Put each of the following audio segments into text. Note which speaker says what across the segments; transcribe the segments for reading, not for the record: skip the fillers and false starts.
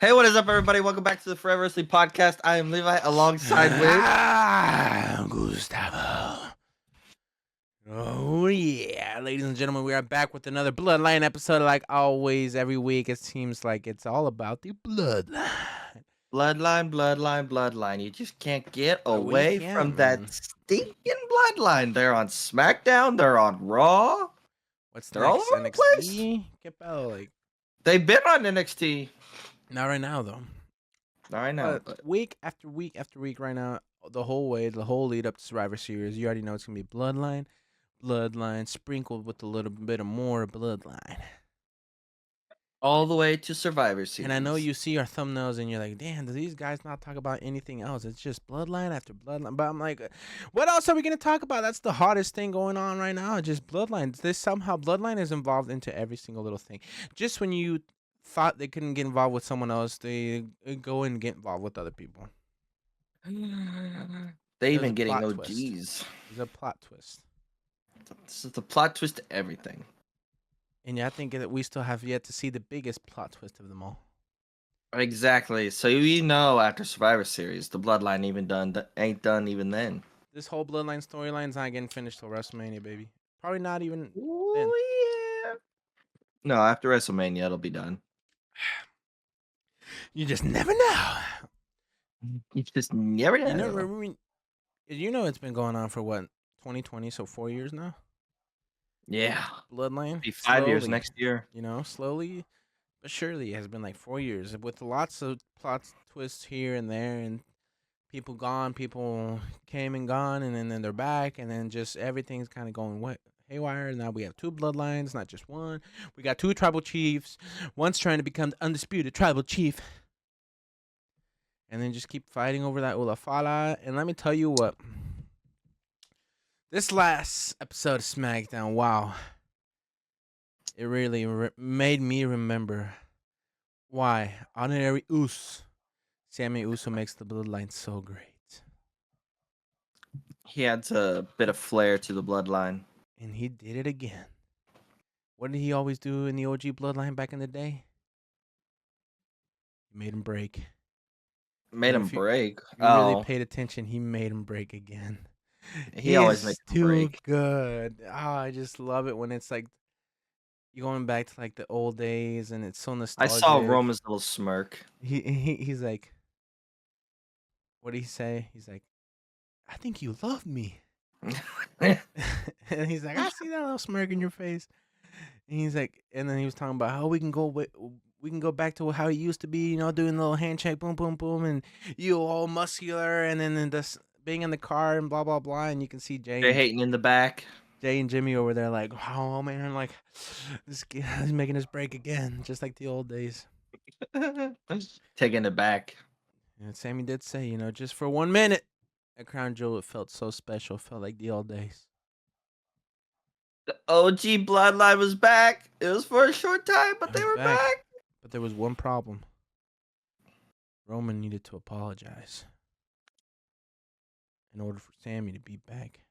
Speaker 1: Hey, what is up, everybody? Welcome back to the Forever Wrestling Podcast. I am Levi alongside with.
Speaker 2: Gustavo. Oh yeah, ladies and gentlemen, we are back with another Bloodline episode. Like always, every week, it seems like it's all about the bloodline.
Speaker 1: Bloodline. You just can't get
Speaker 2: But we
Speaker 1: away
Speaker 2: can't,
Speaker 1: from that
Speaker 2: man.
Speaker 1: stinking bloodline. They're on SmackDown, they're on Raw,
Speaker 2: What's
Speaker 1: they're all
Speaker 2: next?
Speaker 1: over the place.
Speaker 2: NXT? Capel, like
Speaker 1: They've been on NXT.
Speaker 2: not right now though.
Speaker 1: Not right now,
Speaker 2: But
Speaker 1: but
Speaker 2: week after week after week, right now, the whole lead up to Survivor Series, you already know it's gonna be Bloodline, sprinkled with a little bit of more Bloodline.
Speaker 1: all the way to Survivor
Speaker 2: And I know
Speaker 1: Series.
Speaker 2: you see our thumbnails and you're like, damn, do these guys not talk about anything else? It's just bloodline after bloodline. But I'm like, what else are we going to talk about? That's the hottest thing going on right now. Just bloodline. This somehow, bloodline is involved into every single little thing. Just when you thought they couldn't get involved with someone else, they go and get involved with other people.
Speaker 1: They
Speaker 2: There's
Speaker 1: even
Speaker 2: a
Speaker 1: getting
Speaker 2: plot twist.
Speaker 1: OGs.
Speaker 2: There's a plot twist.
Speaker 1: This is the plot twist to everything.
Speaker 2: And yeah, I think that we still have yet to see the biggest plot twist of them all.
Speaker 1: Exactly. So you know, after Survivor Series, the bloodline ain't done even then.
Speaker 2: This whole bloodline storyline's not getting finished till WrestleMania, baby. Probably not even then.
Speaker 1: Ooh, yeah. No, after WrestleMania, it'll be done.
Speaker 2: You just never know.
Speaker 1: You just never know.
Speaker 2: You know it's been going on for what, 2020, so 4 years now.
Speaker 1: Yeah.
Speaker 2: Bloodline
Speaker 1: Be 5 years
Speaker 2: slowly,
Speaker 1: next year.
Speaker 2: slowly but surely it has been like 4 years with lots of plot twists here and there, and people gone, people came and gone, and then they're back, and then just everything's kind of going haywire. Now we have two bloodlines, not just one. We got two tribal chiefs. One's trying to become the undisputed tribal chief, and then just keep fighting over that Ulafala. And let me tell you what. This last episode of SmackDown, wow. It really made me remember why Honorary Uso, Sammy Uso, makes the bloodline so great.
Speaker 1: He adds a bit of flair to the bloodline.
Speaker 2: And he did it again. What did he always do in the OG bloodline back in the day? He made him break.
Speaker 1: Made him break.
Speaker 2: You really paid attention, he made him break again.
Speaker 1: He always makes him
Speaker 2: too
Speaker 1: break.
Speaker 2: good. I just love it when it's like you're going back to like the old days, and it's so
Speaker 1: I
Speaker 2: nostalgic.
Speaker 1: saw Roman's little smirk.
Speaker 2: He's like, what did he say? He's like, I think you love me. And he's like, I see that little smirk in your face. And he's like, and then he was talking about how we can go back to how it used to be, doing a little handshake, boom, boom, boom, and you all muscular, and then this being in the car and blah blah blah, and you can see
Speaker 1: They're hating in the back.
Speaker 2: Jay and Jimmy over there like, oh man, like this guy's making his break again, just like the old days.
Speaker 1: Taking it back.
Speaker 2: And Sammy did say, just for 1 minute at Crown Jewel, it felt so special, felt like the old days.
Speaker 1: The OG bloodline was back. It was for a short time, but they were back.
Speaker 2: But there was one problem. Roman needed to apologize in order for Sammy to be back.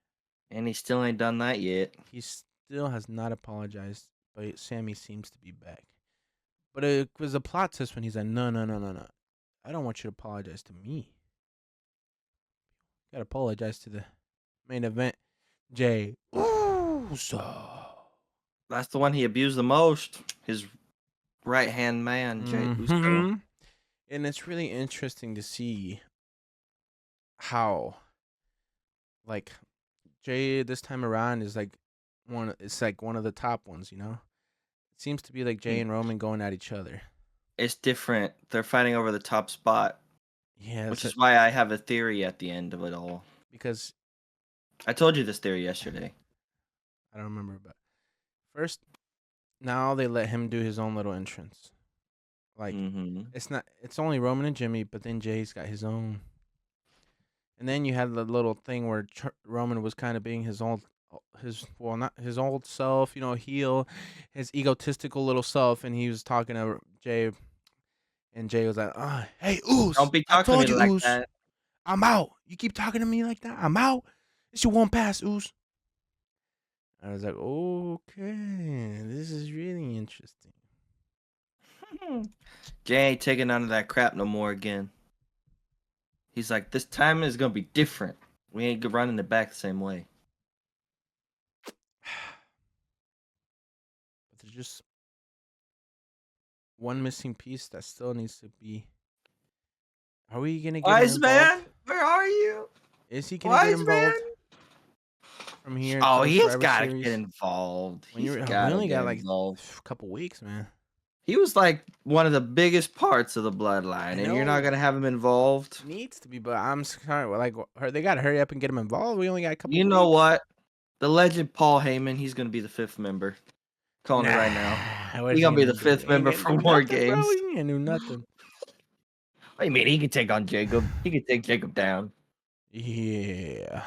Speaker 1: And he still ain't done that yet.
Speaker 2: He still has not apologized, but Sammy seems to be back. But it was a plot twist when he's like, no. I don't want you to apologize to me. You gotta apologize to the main event, Jay Uso.
Speaker 1: That's the one he abused the most. His right-hand man, Jay Uso.
Speaker 2: And it's really interesting to see how, like, Jay this time around is like one of the top ones, It seems to be like Jay and Roman going at each other.
Speaker 1: It's different. They're fighting over the top spot.
Speaker 2: Yeah.
Speaker 1: Which is why I have a theory at the end of it all.
Speaker 2: Because
Speaker 1: I told you this theory yesterday.
Speaker 2: I don't remember, but first, now they let him do his own little entrance. Like, it's only Roman and Jimmy, but then Jay's got his own. And then you had the little thing where Roman was kind of being not his old self, heel, his egotistical little self, and he was talking to Jay, and Jay was like, hey, Oos,
Speaker 1: don't be talking to me like
Speaker 2: Oos,
Speaker 1: that.
Speaker 2: I'm out. You keep talking to me like that, I'm out. It's your one pass, Oos. I was like, okay, this is really interesting.
Speaker 1: Jay ain't taking none of that crap no more again. He's like, this time is gonna be different. We ain't running it back the same way.
Speaker 2: But there's just one missing piece that still needs to be. Are we gonna get him
Speaker 1: Wise man,
Speaker 2: involved?
Speaker 1: where are you?
Speaker 2: Is he gonna get
Speaker 1: Wise man.
Speaker 2: involved from here
Speaker 1: Oh,
Speaker 2: until
Speaker 1: he has
Speaker 2: Survivor
Speaker 1: got to
Speaker 2: Series?
Speaker 1: get involved.
Speaker 2: When
Speaker 1: He's
Speaker 2: we
Speaker 1: got to
Speaker 2: only
Speaker 1: get
Speaker 2: got like
Speaker 1: involved.
Speaker 2: a couple weeks, man.
Speaker 1: He was like one of the biggest parts of the bloodline,
Speaker 2: I
Speaker 1: and you're not
Speaker 2: know.
Speaker 1: gonna have him involved.
Speaker 2: Needs to be, but I'm sorry. Like, they gotta hurry up and get him involved. We only got a couple.
Speaker 1: You
Speaker 2: weeks.
Speaker 1: know what? The legend Paul Heyman, he's gonna be the 5th member. Calling it right now. He's gonna be the 5th member for War Games.
Speaker 2: Bro, he ain't do nothing.
Speaker 1: What do you mean? He can take on Jacob. He can take Jacob down.
Speaker 2: Yeah.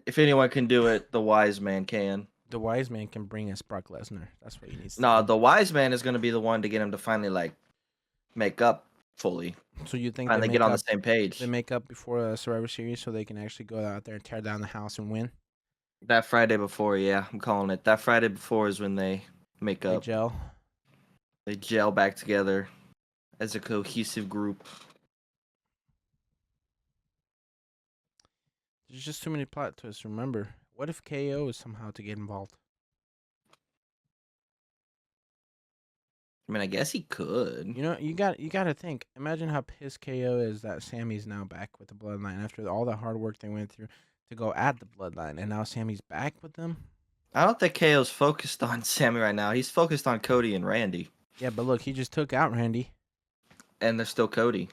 Speaker 1: If anyone can do it, the wise man can.
Speaker 2: The wise man can bring us Brock Lesnar. That's what he needs.
Speaker 1: No,
Speaker 2: to do.
Speaker 1: the wise man is gonna be the one to get him to finally like make up fully.
Speaker 2: So you think
Speaker 1: finally
Speaker 2: they
Speaker 1: get on the same page?
Speaker 2: They make up before Survivor Series so they can actually go out there and tear down the house and win.
Speaker 1: That Friday before, yeah, I'm calling it. That Friday before is when they make up.
Speaker 2: They gel.
Speaker 1: They gel back together as a cohesive group.
Speaker 2: There's just too many plot twists. Remember, what if KO is somehow to get involved?
Speaker 1: I mean, I guess he could.
Speaker 2: You know, you got to think. Imagine how pissed KO is that Sammy's now back with the Bloodline after all the hard work they went through to go at the Bloodline, and now Sammy's back with them.
Speaker 1: I don't think KO's focused on Sammy right now. He's focused on Cody and Randy.
Speaker 2: Yeah, but look, he just took out Randy.
Speaker 1: And they're still Cody.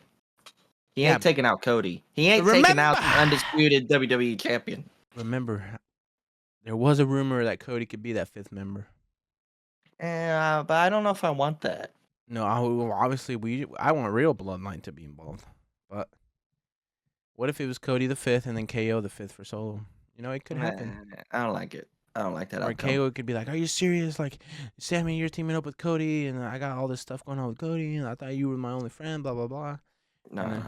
Speaker 1: He ain't taking out Cody. He ain't
Speaker 2: Remember-
Speaker 1: taking out the undisputed WWE champion.
Speaker 2: Remember, there was a rumor that Cody could be that 5th member.
Speaker 1: Yeah, but I don't know if I want that.
Speaker 2: No, obviously I want real Bloodline to be involved. But what if it was Cody the 5th and then KO the 5th for solo? You know, it could happen.
Speaker 1: I don't like it. I don't like that
Speaker 2: Or
Speaker 1: outcome.
Speaker 2: KO could be like, "Are you serious? Like, Sammy, you're teaming up with Cody, and I got all this stuff going on with Cody, and I thought you were my only friend." Blah blah blah.
Speaker 1: No.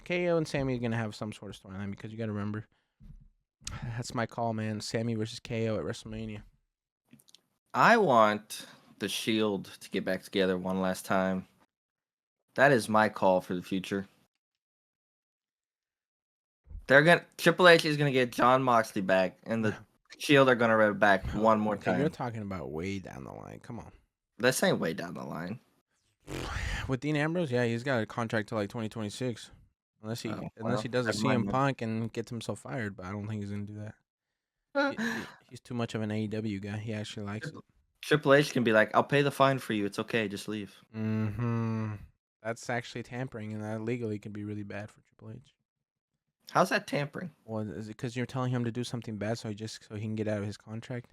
Speaker 2: KO and Sammy are gonna have some sort of storyline because you got to remember, that's my call, man. Sammy versus KO at WrestleMania.
Speaker 1: I want the Shield to get back together one last time. That is my call for the future. Triple H is gonna get John Moxley back, and the Shield are gonna rev back one more time.
Speaker 2: You're talking about way down the line. Come on.
Speaker 1: This ain't way down the line.
Speaker 2: With Dean Ambrose, yeah, he's got a contract till like 2026, unless he does a CM Punk and gets himself fired. But I don't think he's gonna do that. He's too much of an AEW guy. He actually likes it.
Speaker 1: Triple H can be like, "I'll pay the fine for you. It's okay. Just leave."
Speaker 2: That's actually tampering, and that legally can be really bad for Triple H.
Speaker 1: How's that tampering?
Speaker 2: Well, is it because you're telling him to do something bad so he can get out of his contract?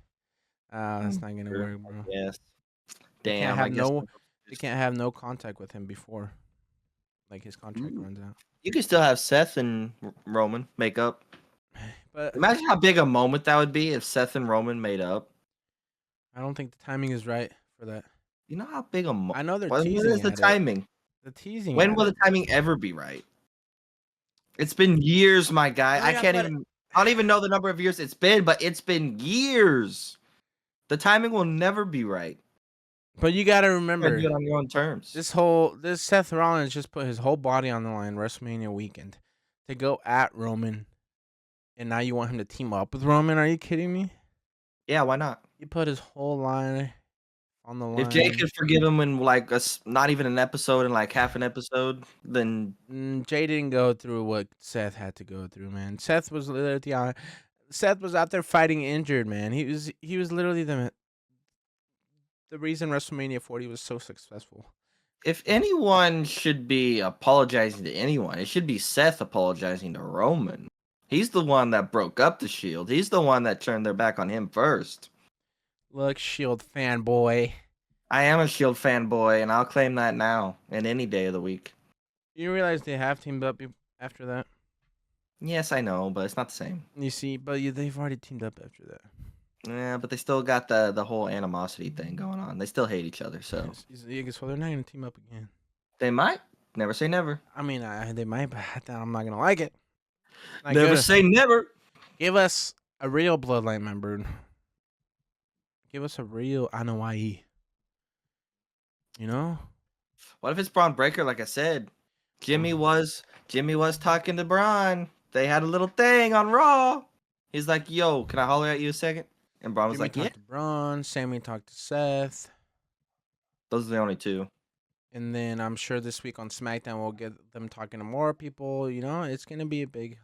Speaker 2: That's not gonna work, bro.
Speaker 1: Yes.
Speaker 2: Damn. You can't have no contact with him before, like, his contract runs out.
Speaker 1: You can still have Seth and Roman make up.
Speaker 2: But
Speaker 1: imagine how big a moment that would be if Seth and Roman made up.
Speaker 2: I don't think the timing is right for that.
Speaker 1: You know how big a moment?
Speaker 2: I know they're
Speaker 1: teasing. What is the timing?
Speaker 2: The teasing.
Speaker 1: When will the timing ever be right? It's been years, my guy. I don't even know the number of years it's been, but it's been years. The timing will never be right.
Speaker 2: But you gotta remember,
Speaker 1: do it on your own terms.
Speaker 2: This Seth Rollins just put his whole body on the line WrestleMania weekend to go at Roman, and now you want him to team up with Roman? Are you kidding me?
Speaker 1: Yeah, why not?
Speaker 2: He put his whole line on the line.
Speaker 1: If Jay could forgive him in like not even an episode, in like half an episode, then
Speaker 2: Jay didn't go through what Seth had to go through, man. Seth was literally Seth was out there fighting injured, man. He was literally the reason WrestleMania 40 was so successful.
Speaker 1: If anyone should be apologizing to anyone, it should be Seth apologizing to Roman. He's the one that broke up the Shield. He's the one that turned their back on him first.
Speaker 2: Look, Shield fanboy.
Speaker 1: I am a Shield fanboy, and I'll claim that now and any day of the week.
Speaker 2: You realize they have teamed up after that?
Speaker 1: Yes, I know, but it's not the same.
Speaker 2: You see, but they've already teamed up after that.
Speaker 1: Yeah, but they still got the whole animosity thing going on. They still hate each other, so.
Speaker 2: So they're not going to team up again.
Speaker 1: They might. Never say never.
Speaker 2: I mean, they might, but I'm not going to like it.
Speaker 1: Never say never.
Speaker 2: Give us a real Bloodline member. Give us a real Anoa'i. You know?
Speaker 1: What if it's Braun Breaker? Like I said, Jimmy was talking to Braun. They had a little thing on Raw. He's like, "Yo, can I holler at you a second?" And Braun was
Speaker 2: Jimmy
Speaker 1: like, "Yeah."
Speaker 2: talked to Braun. Sammy talked to Seth.
Speaker 1: Those are the only two.
Speaker 2: And then I'm sure this week on SmackDown we'll get them talking to more people. You know, it's gonna be a big,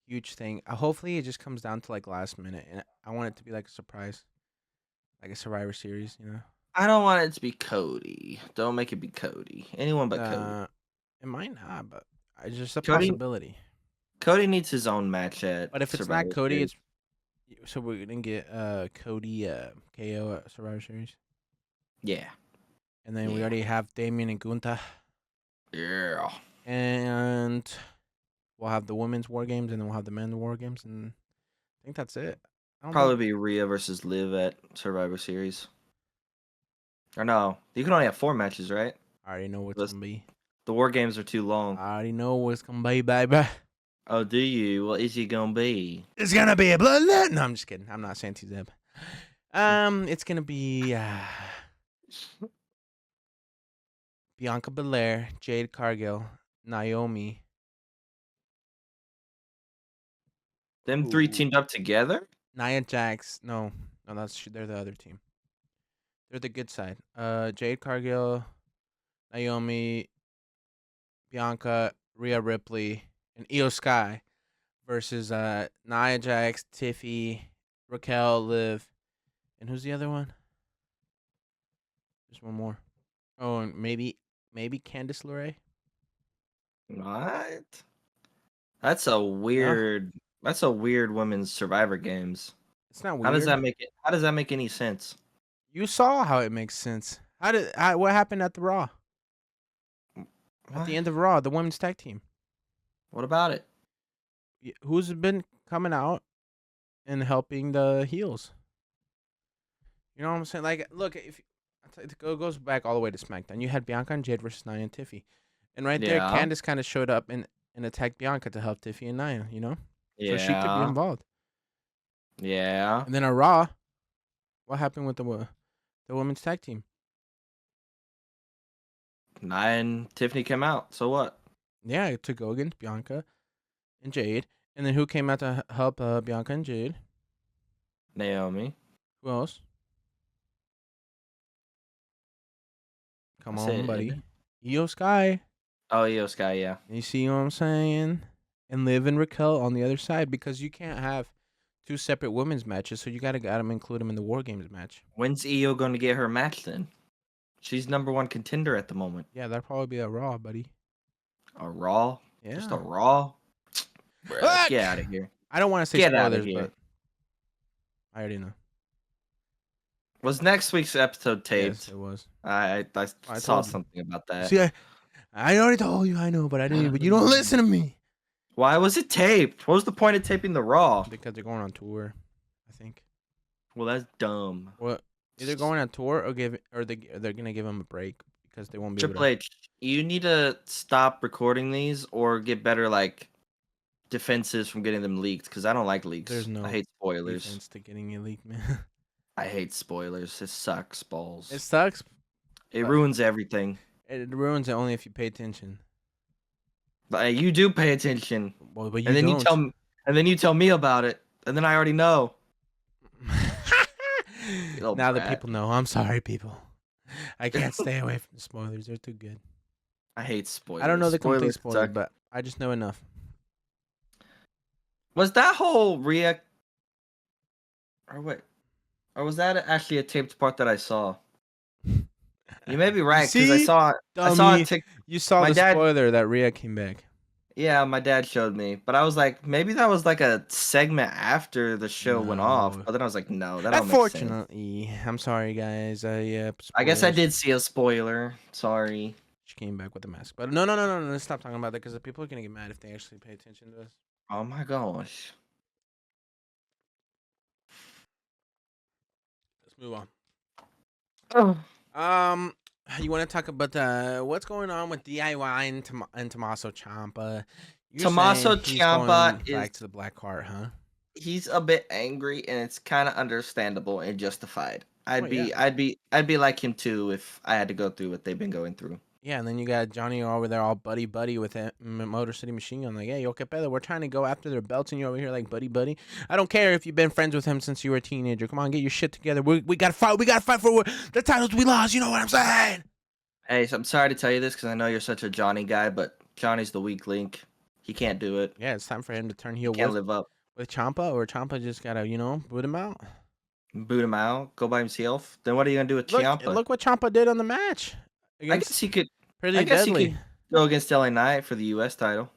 Speaker 2: huge thing. Hopefully, it just comes down to like last minute, and I want it to be like a surprise, like a Survivor Series. You know,
Speaker 1: I don't want it to be Cody. Don't make it be Cody. Anyone but Cody.
Speaker 2: it might not, but it's just a
Speaker 1: Cody
Speaker 2: possibility.
Speaker 1: Cody needs his own match at
Speaker 2: But if it's not
Speaker 1: Survivor
Speaker 2: Cody,
Speaker 1: Series.
Speaker 2: so we're gonna get Cody KO at Survivor Series,
Speaker 1: Yeah.
Speaker 2: and then we
Speaker 1: Yeah.
Speaker 2: already have Damien and Gunther,
Speaker 1: Yeah.
Speaker 2: and we'll have the women's War Games, and then we'll have the men's War Games, and I think that's it. I don't
Speaker 1: Probably
Speaker 2: think
Speaker 1: be Rhea versus Liv at Survivor Series. Or no, you can only have 4 matches, right?
Speaker 2: I already know what's
Speaker 1: Those-
Speaker 2: gonna be.
Speaker 1: The War Games are too long.
Speaker 2: I already know what's gonna be, baby.
Speaker 1: Oh, do you? What is it gonna be?
Speaker 2: It's gonna be a bloodline. No, I'm just kidding. I'm not Santi Zeb. It's gonna be Bianca Belair, Jade Cargill, Naomi.
Speaker 1: Them 3
Speaker 2: Ooh.
Speaker 1: teamed up together?
Speaker 2: Nia Jax. No, they're the other team. They're the good side. Jade Cargill, Naomi, Bianca, Rhea Ripley, and Io Sky versus Nia Jax, Tiffy, Raquel, Liv, and who's the other one? There's one more. Oh, and maybe Candice LeRae.
Speaker 1: What? That's a weird. That's a weird women's Survivor Games.
Speaker 2: It's not weird.
Speaker 1: How does that make it? How does that make any sense?
Speaker 2: You saw how it makes sense. What happened at the Raw? At the end of Raw, the women's tag team.
Speaker 1: What about it?
Speaker 2: Who's been coming out and helping the heels? You know what I'm saying? Like, look, if it goes back all the way to SmackDown, you had Bianca and Jade versus Nia and Tiffy, and right there,
Speaker 1: Yeah.
Speaker 2: Candice kind of showed up and attacked Bianca to help Tiffy and Nia. You know, so she could be
Speaker 1: Yeah.
Speaker 2: involved.
Speaker 1: Yeah.
Speaker 2: And then at Raw, what happened with the women's tag team?
Speaker 1: Nia and Tiffany came out. So what?
Speaker 2: Yeah, to go against Bianca and Jade. And then who came out to help Bianca and Jade?
Speaker 1: Naomi.
Speaker 2: Who else? Come
Speaker 1: That's
Speaker 2: on,
Speaker 1: it,
Speaker 2: buddy.
Speaker 1: isn't
Speaker 2: Io Sky.
Speaker 1: Oh, Io Sky, yeah.
Speaker 2: You see what I'm saying? And Liv and Raquel on the other side, because you can't have 2 separate women's matches, so you gotta include them in the War Games match.
Speaker 1: When's Io going to get her match then? She's #1 contender at the moment.
Speaker 2: Yeah, that'd probably be a Raw, buddy.
Speaker 1: A Raw?
Speaker 2: Yeah.
Speaker 1: Just a Raw? Bruh, get out of here.
Speaker 2: I don't want to say
Speaker 1: Get outta
Speaker 2: spoilers,
Speaker 1: here.
Speaker 2: but I already know.
Speaker 1: Was next week's episode taped?
Speaker 2: Yes, it was.
Speaker 1: I saw
Speaker 2: told you.
Speaker 1: something about that.
Speaker 2: See, I already told you, I know, but I didn't. But you don't listen to me.
Speaker 1: Why was it taped? What was the point of taping the Raw?
Speaker 2: Because they're going on tour, I think.
Speaker 1: Well, that's dumb.
Speaker 2: Well, either going on tour or they're gonna give them a break because they won't be able
Speaker 1: Triple
Speaker 2: to.
Speaker 1: H, you need to stop recording these or get better like defenses from getting them leaked because I don't like leaks.
Speaker 2: There's no
Speaker 1: I hate spoilers.
Speaker 2: defense to getting it leaked, man.
Speaker 1: I hate spoilers. It sucks balls.
Speaker 2: It sucks.
Speaker 1: It
Speaker 2: but
Speaker 1: ruins everything.
Speaker 2: It ruins it only if you pay attention.
Speaker 1: But you do pay attention,
Speaker 2: Well, but you
Speaker 1: and then
Speaker 2: don't.
Speaker 1: you tell me about it, and then I already know.
Speaker 2: Now that
Speaker 1: brat.
Speaker 2: people know, I'm sorry, people. I can't stay away from the spoilers. They're too good.
Speaker 1: I hate spoilers.
Speaker 2: I don't know the complete
Speaker 1: Spoilers
Speaker 2: spoiler,
Speaker 1: suck.
Speaker 2: but I just know enough.
Speaker 1: Was that whole Rhea, or was that actually a taped part that I saw? You may be right because I
Speaker 2: See?
Speaker 1: saw
Speaker 2: Dummy.
Speaker 1: it.
Speaker 2: You saw
Speaker 1: My
Speaker 2: the
Speaker 1: dad-
Speaker 2: spoiler that Rhea came back.
Speaker 1: Yeah, my dad showed me, but I was like, maybe that was like a segment after the show went off.
Speaker 2: No.
Speaker 1: But then I was like, no, that don't make sense.
Speaker 2: Unfortunately, I'm sorry, guys.
Speaker 1: I guess I
Speaker 2: spoilers.
Speaker 1: did see a spoiler. Sorry.
Speaker 2: She came back with a mask, but no. Let's stop talking about that because the people are gonna get mad if they actually pay attention to this.
Speaker 1: Oh my gosh.
Speaker 2: Let's move on.
Speaker 1: Oh.
Speaker 2: You want to talk about what's going on with DIY and Tommaso Ciampa? You're
Speaker 1: Tommaso
Speaker 2: saying he's
Speaker 1: Ciampa
Speaker 2: going back
Speaker 1: is-
Speaker 2: to the black heart, huh?
Speaker 1: He's a bit angry, and it's kind of understandable and justified. I'd be like him too if I had to go through what they've been going through.
Speaker 2: Yeah, and then you got Johnny over there all buddy with it, Motor City Machine Gun. Like, hey, yo, que pedo? We're trying to go after their belts, and you over here like buddy. I don't care if you've been friends with him since you were a teenager. Come on, get your shit together. We gotta fight. We gotta fight for the titles we lost. You know what I'm saying?
Speaker 1: Hey, so I'm sorry to tell you this because I know you're such a Johnny guy, but Johnny's the weak link. He can't do it.
Speaker 2: Yeah, it's time for him to turn
Speaker 1: He
Speaker 2: heel
Speaker 1: can't live up.
Speaker 2: with Ciampa, or Ciampa just gotta, boot him out.
Speaker 1: Boot him out. Go by himself. Then what are you gonna do with Ciampa?
Speaker 2: Look what Ciampa did on the match.
Speaker 1: I guess he could.
Speaker 2: Pretty
Speaker 1: I guess
Speaker 2: deadly.
Speaker 1: he could go against LA Knight for the U.S. title.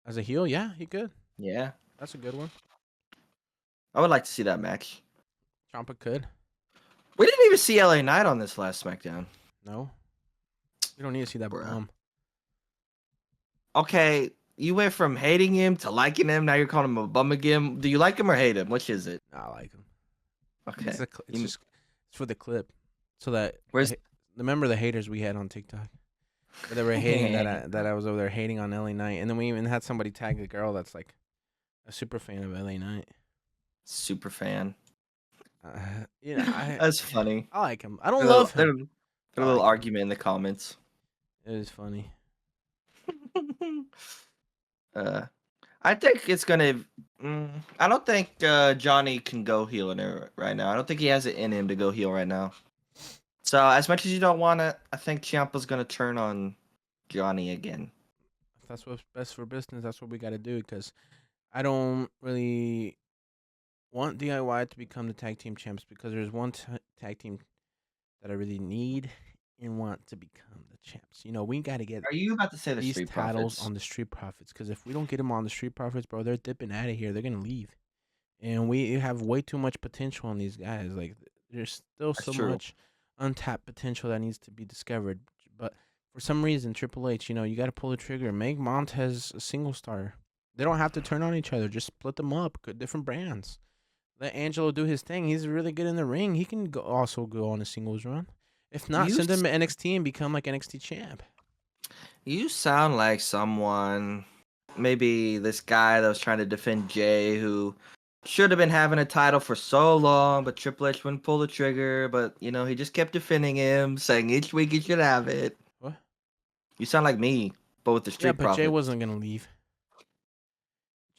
Speaker 2: As a heel, yeah, he could.
Speaker 1: Yeah,
Speaker 2: that's a good one.
Speaker 1: I would like to see that match.
Speaker 2: Ciampa could.
Speaker 1: We didn't even see LA Knight on this last SmackDown.
Speaker 2: No, we don't need to see that bum.
Speaker 1: Okay, you went from hating him to liking him. Now you're calling him a bum again. Do you like him or hate him? Which is it?
Speaker 2: I like him.
Speaker 1: Okay,
Speaker 2: it's for the clip, so that
Speaker 1: where's
Speaker 2: remember the haters we had on TikTok. But they were hating that I was over there hating on LA Knight, and then we even had somebody tag a girl that's like a super fan of LA Knight.
Speaker 1: Super fan.
Speaker 2: That's
Speaker 1: funny.
Speaker 2: I like him. I don't love him.
Speaker 1: A little argument in the comments.
Speaker 2: It is funny.
Speaker 1: I think it's gonna. I don't think Johnny can go heel in it right now. I don't think he has it in him to go heel right now. So as much as you don't want it, I think Ciampa's gonna turn on Johnny again.
Speaker 2: If that's what's best for business, that's what we got to do. Because I don't really want DIY to become the tag team champs, because there's one tag team that I really need and want to become the champs. We got to get.
Speaker 1: Are you about to say
Speaker 2: these titles on the Street Profits? Because if we don't get them on the Street Profits, bro, they're dipping out of here. They're gonna leave, and we have way too much potential on these guys. Like, there's still so much untapped potential that needs to be discovered. But for some reason, Triple H, you got to pull the trigger. Make Montez a single star. They don't have to turn on each other. Just split them up. Different brands. Let Angelo do his thing. He's really good in the ring. He can also go on a singles run. If not, send him to NXT and become like NXT champ.
Speaker 1: You sound like someone, maybe this guy that was trying to defend Jay, who should have been having a title for so long, but Triple H wouldn't pull the trigger. But he just kept defending him, saying each week he should have it.
Speaker 2: What?
Speaker 1: You sound like me, but with the Street Profits.
Speaker 2: Jay wasn't gonna leave.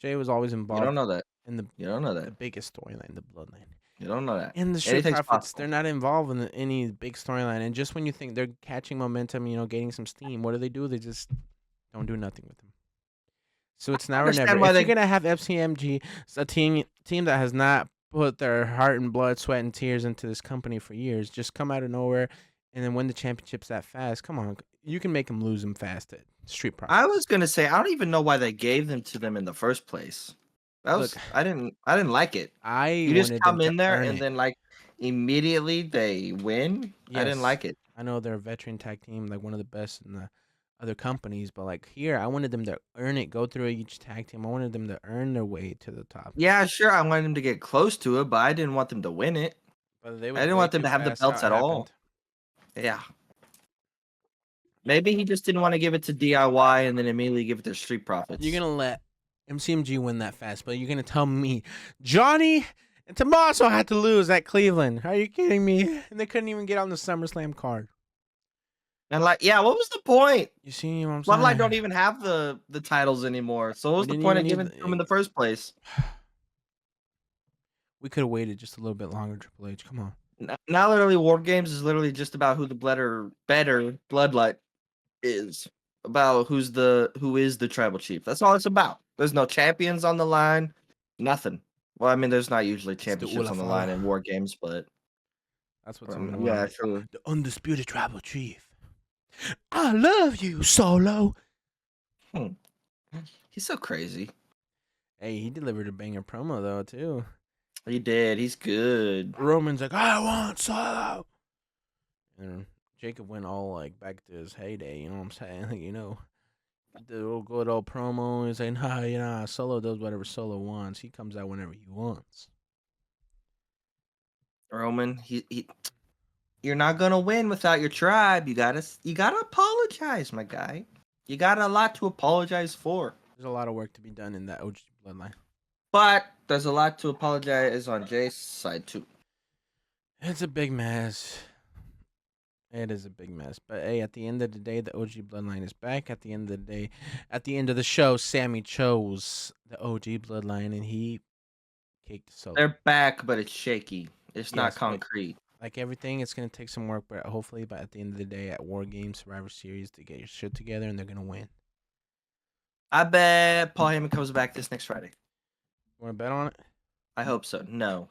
Speaker 2: Jay was always involved.
Speaker 1: You don't know that.
Speaker 2: You don't know that. The biggest storyline, the Bloodline.
Speaker 1: You don't know that.
Speaker 2: In the Street Profits, they're not involved in any big storyline. And just when you think they're catching momentum, gaining some steam, what do? They just don't do nothing with them. So it's now or never. If you're gonna have FCMG, a team that has not put their heart and blood, sweat, and tears into this company for years, just come out of nowhere and then win the championships that fast. Come on, you can make them lose them fast at Street Profits.
Speaker 1: I was gonna say, I don't even know why they gave them to them in the first place. I didn't like it. You just come in there and then like immediately they win. Yes. I didn't like it.
Speaker 2: I know they're a veteran tag team, like one of the best in the other companies, but like here, I wanted them to earn it, go through each tag team. I wanted them to earn their way to the top.
Speaker 1: Yeah, sure. I wanted them to get close to it, but I didn't want them to win it.
Speaker 2: But
Speaker 1: I didn't want them to have the belts at all. Yeah. Maybe he just didn't want to give it to DIY and then immediately give it to Street Profits.
Speaker 2: You're gonna let MCMG win that fast, but you're gonna tell me Johnny and Tommaso had to lose at Cleveland? Are you kidding me? And they couldn't even get on the SummerSlam card.
Speaker 1: And what was the point?
Speaker 2: You see what I'm saying?
Speaker 1: Bloodline don't even have the titles anymore. So what was the point of giving them in the first place?
Speaker 2: We could have waited just a little bit longer, Triple H. Come on.
Speaker 1: Now literally War Games is literally just about who the better Bloodline is. About who is the tribal chief. That's all it's about. There's no champions on the line. Nothing. Well, I mean, there's not usually championships on the line in War Games, but
Speaker 2: that's what's on the
Speaker 1: line. Yeah, sure.
Speaker 2: The undisputed tribal chief. I love you, Solo.
Speaker 1: He's so crazy.
Speaker 2: Hey, he delivered a banger promo though too.
Speaker 1: He did. He's good.
Speaker 2: Roman's like, I want Solo. And Jacob went all like back to his heyday. You know what I'm saying? Like, the old good old promo. He's like, nah, Solo does whatever Solo wants. He comes out whenever he wants.
Speaker 1: Roman, you're not gonna win without your tribe. You gotta apologize, my guy. You got a lot to apologize for.
Speaker 2: There's a lot of work to be done in that OG bloodline.
Speaker 1: But there's a lot to apologize on Jay's side too.
Speaker 2: It's a big mess. It is a big mess. But hey, at the end of the day, the OG bloodline is back. At the end of the day, at the end of the show, Sammy chose the OG bloodline and he kicked Solo.
Speaker 1: They're back, but it's shaky. It's not
Speaker 2: Yes, but
Speaker 1: concrete.
Speaker 2: like everything, it's gonna take some work, but hopefully, by at the end of the day, at War Games Survivor Series, to get your shit together, and they're gonna win.
Speaker 1: I bet Paul Heyman comes back this next Friday.
Speaker 2: Want to bet on it?
Speaker 1: I hope so. No,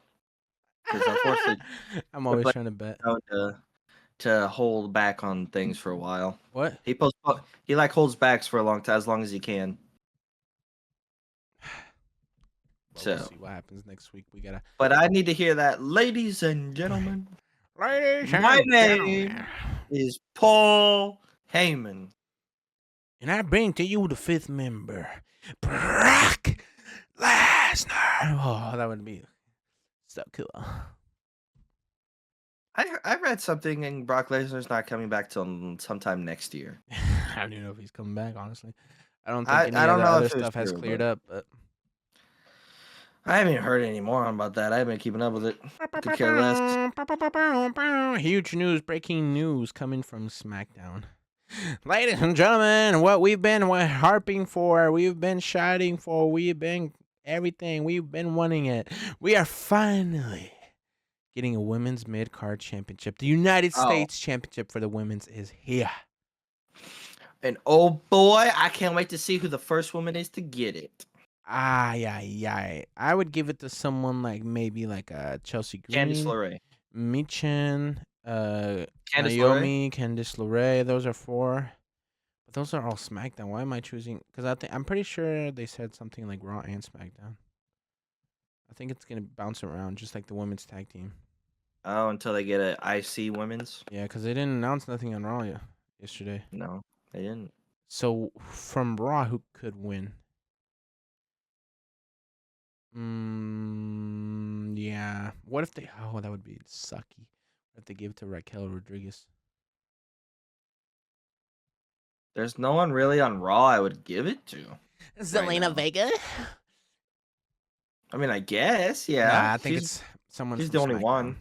Speaker 1: because unfortunately,
Speaker 2: I'm always trying to bet.
Speaker 1: To hold back on things for a while.
Speaker 2: What?
Speaker 1: He like holds backs for a long time, as long as he can.
Speaker 2: Well,
Speaker 1: So
Speaker 2: we'll see what happens next week. We gotta.
Speaker 1: But I need to hear that, ladies and gentlemen.
Speaker 2: Ladies
Speaker 1: My
Speaker 2: and
Speaker 1: name
Speaker 2: gentlemen,
Speaker 1: is Paul Heyman.
Speaker 2: and I bring to you the fifth member, Brock Lesnar. Oh, that would be so cool.
Speaker 1: I read something, and Brock Lesnar's not coming back till sometime next year.
Speaker 2: I don't even know if he's coming back. Honestly, I don't think any
Speaker 1: I
Speaker 2: of
Speaker 1: don't
Speaker 2: the
Speaker 1: know
Speaker 2: other
Speaker 1: if it was
Speaker 2: stuff has
Speaker 1: true,
Speaker 2: cleared
Speaker 1: but
Speaker 2: up. But
Speaker 1: I haven't heard any more about that. I haven't been keeping up with it. Could care less.
Speaker 2: Huge news, breaking news coming from SmackDown. Ladies and gentlemen, what we've been harping for, we've been shouting for, we've been everything, we've been wanting it. We are finally getting a women's mid-card championship. The United States Championship for the women's is here.
Speaker 1: And oh boy, I can't wait to see who the first woman is to get it.
Speaker 2: Yeah. I would give it to someone like maybe like Chelsea Green,
Speaker 1: Candice LeRae.
Speaker 2: Michin,
Speaker 1: Candice
Speaker 2: Naomi, Candice LeRae. Those are 4. But those are all SmackDown. Why am I choosing? Because I'm pretty sure they said something like Raw and SmackDown. I think it's gonna bounce around just like the women's tag team.
Speaker 1: Oh, until they get an IC women's?
Speaker 2: Yeah, because they didn't announce nothing on Raw yesterday.
Speaker 1: No, they didn't.
Speaker 2: So from Raw, who could win? Yeah. What if they? Oh, that would be sucky. What if they give it to Raquel Rodriguez?
Speaker 1: There's no one really on Raw I would give it to.
Speaker 2: Zelina Vega.
Speaker 1: I mean, I guess, yeah.
Speaker 2: Nah, I think it's someone.
Speaker 1: She's
Speaker 2: from
Speaker 1: the only
Speaker 2: SmackDown.
Speaker 1: one.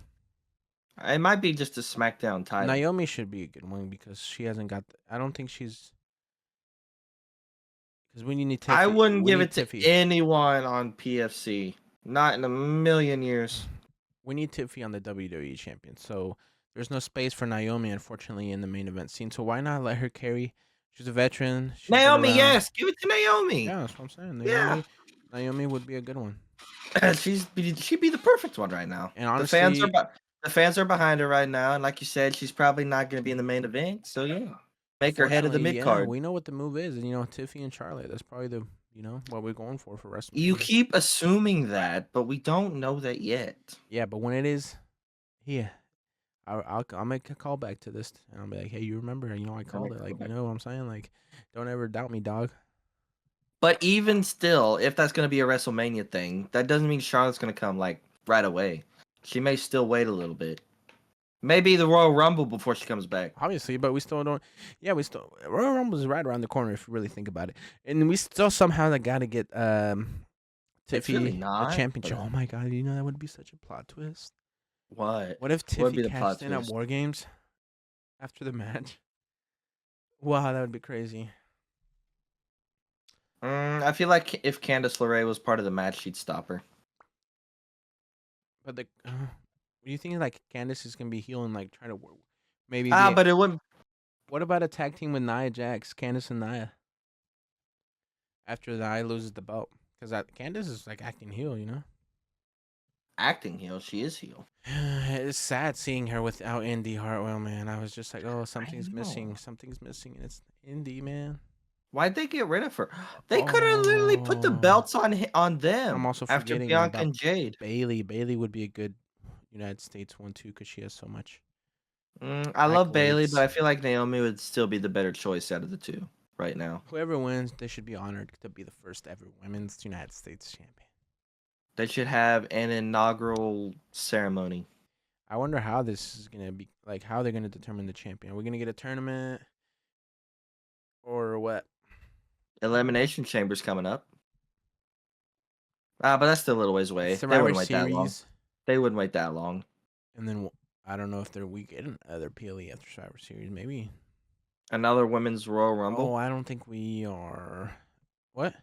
Speaker 1: It might be just a SmackDown title.
Speaker 2: Naomi should be a good one because she hasn't got. I don't think she's. Because we need Tiffy.
Speaker 1: I wouldn't give it to anyone on PFC. Not in a million years.
Speaker 2: We need Tiffy on the WWE champion. So there's no space for Naomi, unfortunately, in the main event scene. So why not let her carry? She's a veteran.
Speaker 1: Naomi, yes. Give it to Naomi.
Speaker 2: Yeah, that's what I'm saying. Naomi would be a good one.
Speaker 1: She'd be the perfect one right now.
Speaker 2: And honestly,
Speaker 1: the fans are behind her right now. And like you said, she's probably not going to be in the main event. So, yeah. Make her head of the mid card.
Speaker 2: We know what the move is, and Tiffy and Charlotte. That's probably the what we're going for WrestleMania.
Speaker 1: You keep assuming that, but we don't know that yet.
Speaker 2: Yeah, but when it is, I'll make a call back to this, and I'll be like, hey, you remember? I called it. Like, you know what I'm saying? Like, don't ever doubt me, dog.
Speaker 1: But even still, if that's going to be a WrestleMania thing, that doesn't mean Charlotte's going to come like right away. She may still wait a little bit. Maybe the Royal Rumble before she comes back.
Speaker 2: Obviously, but we still don't. Yeah, Royal Rumble is right around the corner if you really think about it, and we still somehow got to get Tiffy
Speaker 1: really not,
Speaker 2: a championship. Oh my god, that would be such a plot twist.
Speaker 1: What?
Speaker 2: What if Tiffy cashed in at War Games after the match? Wow, that would be crazy.
Speaker 1: I feel like if Candice LeRae was part of the match, she'd stop her.
Speaker 2: But do you think like Candice is gonna be healing, like trying to maybe?
Speaker 1: But it wouldn't.
Speaker 2: What about a tag team with Nia Jax, Candice and Nia? After Nia loses the belt, because Candice is like acting heel,
Speaker 1: Acting heel, she is heel.
Speaker 2: It's sad seeing her without Indy Hartwell, man. I was just like, oh, something's missing, and it's Indy, man.
Speaker 1: Why'd they get rid of her? They could have literally put the belts on them.
Speaker 2: I'm also
Speaker 1: after
Speaker 2: forgetting
Speaker 1: Bianca
Speaker 2: about
Speaker 1: and Jade.
Speaker 2: Bailey would be a good United States one too, because she has so much.
Speaker 1: I love Bailey, but I feel like Naomi would still be the better choice out of the two right now.
Speaker 2: Whoever wins, they should be honored to be the first ever women's United States champion.
Speaker 1: They should have an inaugural ceremony.
Speaker 2: I wonder how this is gonna be, like how they're gonna determine the champion. Are we gonna get a tournament or what?
Speaker 1: Elimination Chamber's coming up. But that's still a little ways away. They wouldn't wait that long. They wouldn't wait that long.
Speaker 2: And then I don't know if we get another PLE after Survivor Series. Maybe.
Speaker 1: Another women's Royal
Speaker 2: Oh,
Speaker 1: Rumble.
Speaker 2: I don't think we are. What?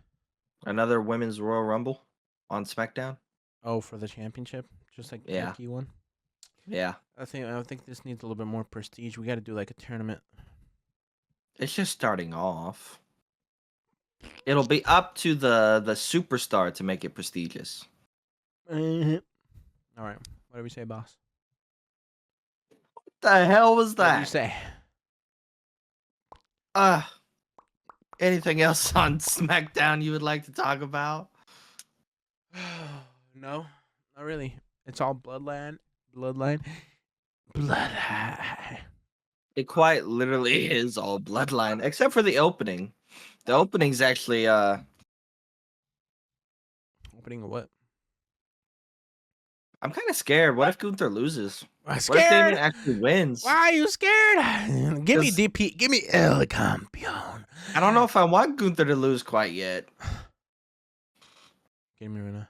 Speaker 1: Another women's Royal Rumble on SmackDown.
Speaker 2: Oh, for the championship, just like the
Speaker 1: Yeah.
Speaker 2: Becky one.
Speaker 1: Yeah.
Speaker 2: I think this needs a little bit more prestige. We got to do like a tournament.
Speaker 1: It's just starting off. It'll be up to the superstar to make it prestigious.
Speaker 2: All right. What do we say, boss?
Speaker 1: What the hell was
Speaker 2: What do you
Speaker 1: that?
Speaker 2: say?
Speaker 1: Anything else on SmackDown you would like to talk about?
Speaker 2: No, not really. It's all bloodline.
Speaker 1: It quite literally is all bloodline, except for the opening. The opening's actually
Speaker 2: Opening of what?
Speaker 1: I'm kind of scared. What if Gunther loses?
Speaker 2: I'm
Speaker 1: What if Damien
Speaker 2: scared.
Speaker 1: actually wins?
Speaker 2: Why are you scared? Give me
Speaker 1: 'Cause
Speaker 2: DP. Give me El Campeón.
Speaker 1: I don't know if I want Gunther to lose quite yet.
Speaker 2: Give me right now.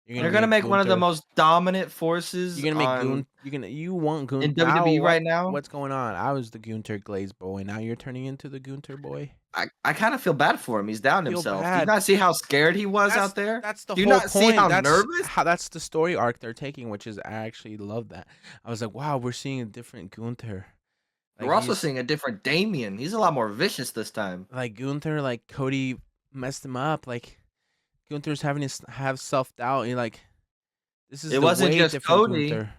Speaker 1: They're gonna make one of the most dominant forces
Speaker 2: You're gonna make
Speaker 1: on
Speaker 2: You want Gunter
Speaker 1: in WWE right now.
Speaker 2: What's going on? I was the Gunter Glaze boy. Now you're turning into the Gunter boy.
Speaker 1: I kind of feel bad for him. He's down
Speaker 2: Feel
Speaker 1: himself. Do you
Speaker 2: bad.
Speaker 1: not see how scared he was out there?
Speaker 2: That's the
Speaker 1: Do you
Speaker 2: whole
Speaker 1: not see
Speaker 2: point.
Speaker 1: how nervous?
Speaker 2: That's the story arc they're taking, which is I actually love that. I was like, wow, we're seeing a different Gunter.
Speaker 1: We're also seeing a different Damien. He's a lot more vicious this time.
Speaker 2: Like Gunther, like Cody messed him up. Like Gunther's having to have self doubt. You're like, this is
Speaker 1: It wasn't
Speaker 2: way
Speaker 1: just
Speaker 2: different
Speaker 1: Cody.
Speaker 2: Gunther.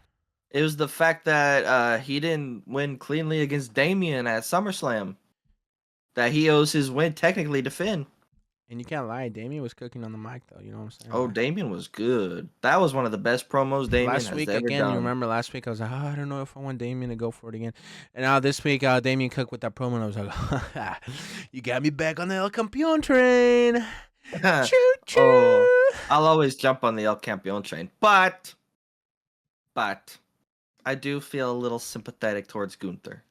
Speaker 1: It was the fact that he didn't win cleanly against Damien at SummerSlam. That he owes his win technically to Finn.
Speaker 2: And you can't lie, Damien was cooking on the mic though. You know what I'm saying?
Speaker 1: Oh,
Speaker 2: Like,
Speaker 1: Damien was good. That was one of the best promos Damien
Speaker 2: last
Speaker 1: has
Speaker 2: week
Speaker 1: ever
Speaker 2: again,
Speaker 1: done.
Speaker 2: you remember last week I was like, oh, I don't know if I want Damien to go for it again. And now this week, Damien cooked with that promo, and I was like, you got me back on the El Campeon train. Choo choo.
Speaker 1: Oh, I'll always jump on the El Campeon train, but I do feel a little sympathetic towards Gunther.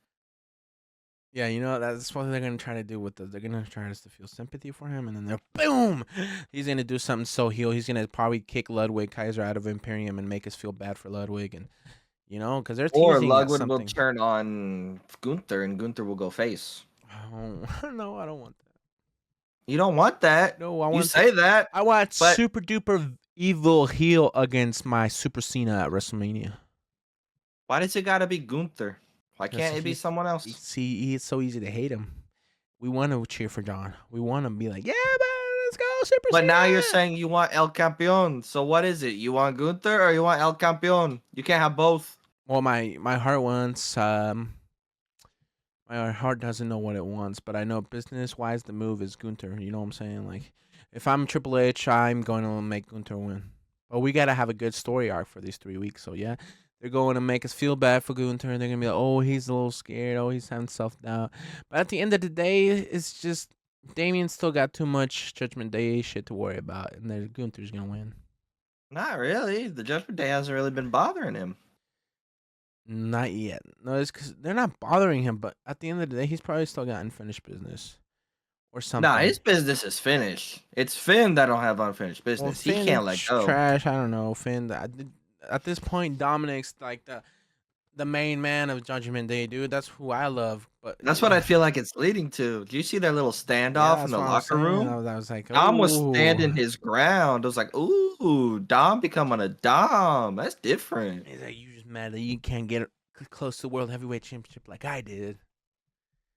Speaker 2: Yeah, you know, that's what they're gonna try to do with us. They're gonna try us to feel sympathy for him, and then they're boom. He's gonna do something so heel. He's gonna probably kick Ludwig Kaiser out of Imperium and make us feel bad for Ludwig, and you know, because they're
Speaker 1: Or
Speaker 2: teasing at
Speaker 1: Ludwig will
Speaker 2: something.
Speaker 1: turn on Gunther, and Gunther will go face.
Speaker 2: Oh, no, I don't want that.
Speaker 1: You don't want that.
Speaker 2: No, I
Speaker 1: you
Speaker 2: want.
Speaker 1: say that.
Speaker 2: I want
Speaker 1: but
Speaker 2: super duper evil heel against my Super Cena at WrestleMania.
Speaker 1: Why does it gotta be Gunther? Why can't it be someone else?
Speaker 2: See, it's so easy to hate him. We want to cheer for John. We want to be like, yeah, man, let's go, Super
Speaker 1: But
Speaker 2: Cena.
Speaker 1: now you're saying you want El Campeon. So what is it? You want Gunther or you want El Campeon? You can't have both.
Speaker 2: Well, my heart wants. My heart doesn't know what it wants, but I know business wise, the move is Gunther. You know what I'm saying? Like, if I'm Triple H, I'm going to make Gunther win. But we gotta have a good story arc for these 3 weeks. So yeah. They're going to make us feel bad for Gunther, and they're going to be like, oh, he's a little scared. Oh, he's having self-doubt. But at the end of the day, it's just Damien still got too much Judgment Day shit to worry about, and then Gunther's going to win.
Speaker 1: Not really. The Judgment Day hasn't really been bothering him.
Speaker 2: Not yet. No, it's because they're not bothering him, but at the end of the day, he's probably still got unfinished business or something.
Speaker 1: Nah, his business is finished. It's Finn that don't have unfinished business.
Speaker 2: Well,
Speaker 1: he can't let go.
Speaker 2: Trash. I don't know. Finn. At this point, Dominic's like the main man of Judgment Day, dude. That's who I love. But
Speaker 1: That's what I feel like it's leading to. Do you see their little standoff in the locker room?
Speaker 2: I was like,
Speaker 1: Dom was standing his ground. I was like, ooh, Dom becoming a Dom. That's different.
Speaker 2: He's like, you just mad that you can't get close to the World Heavyweight Championship like I did.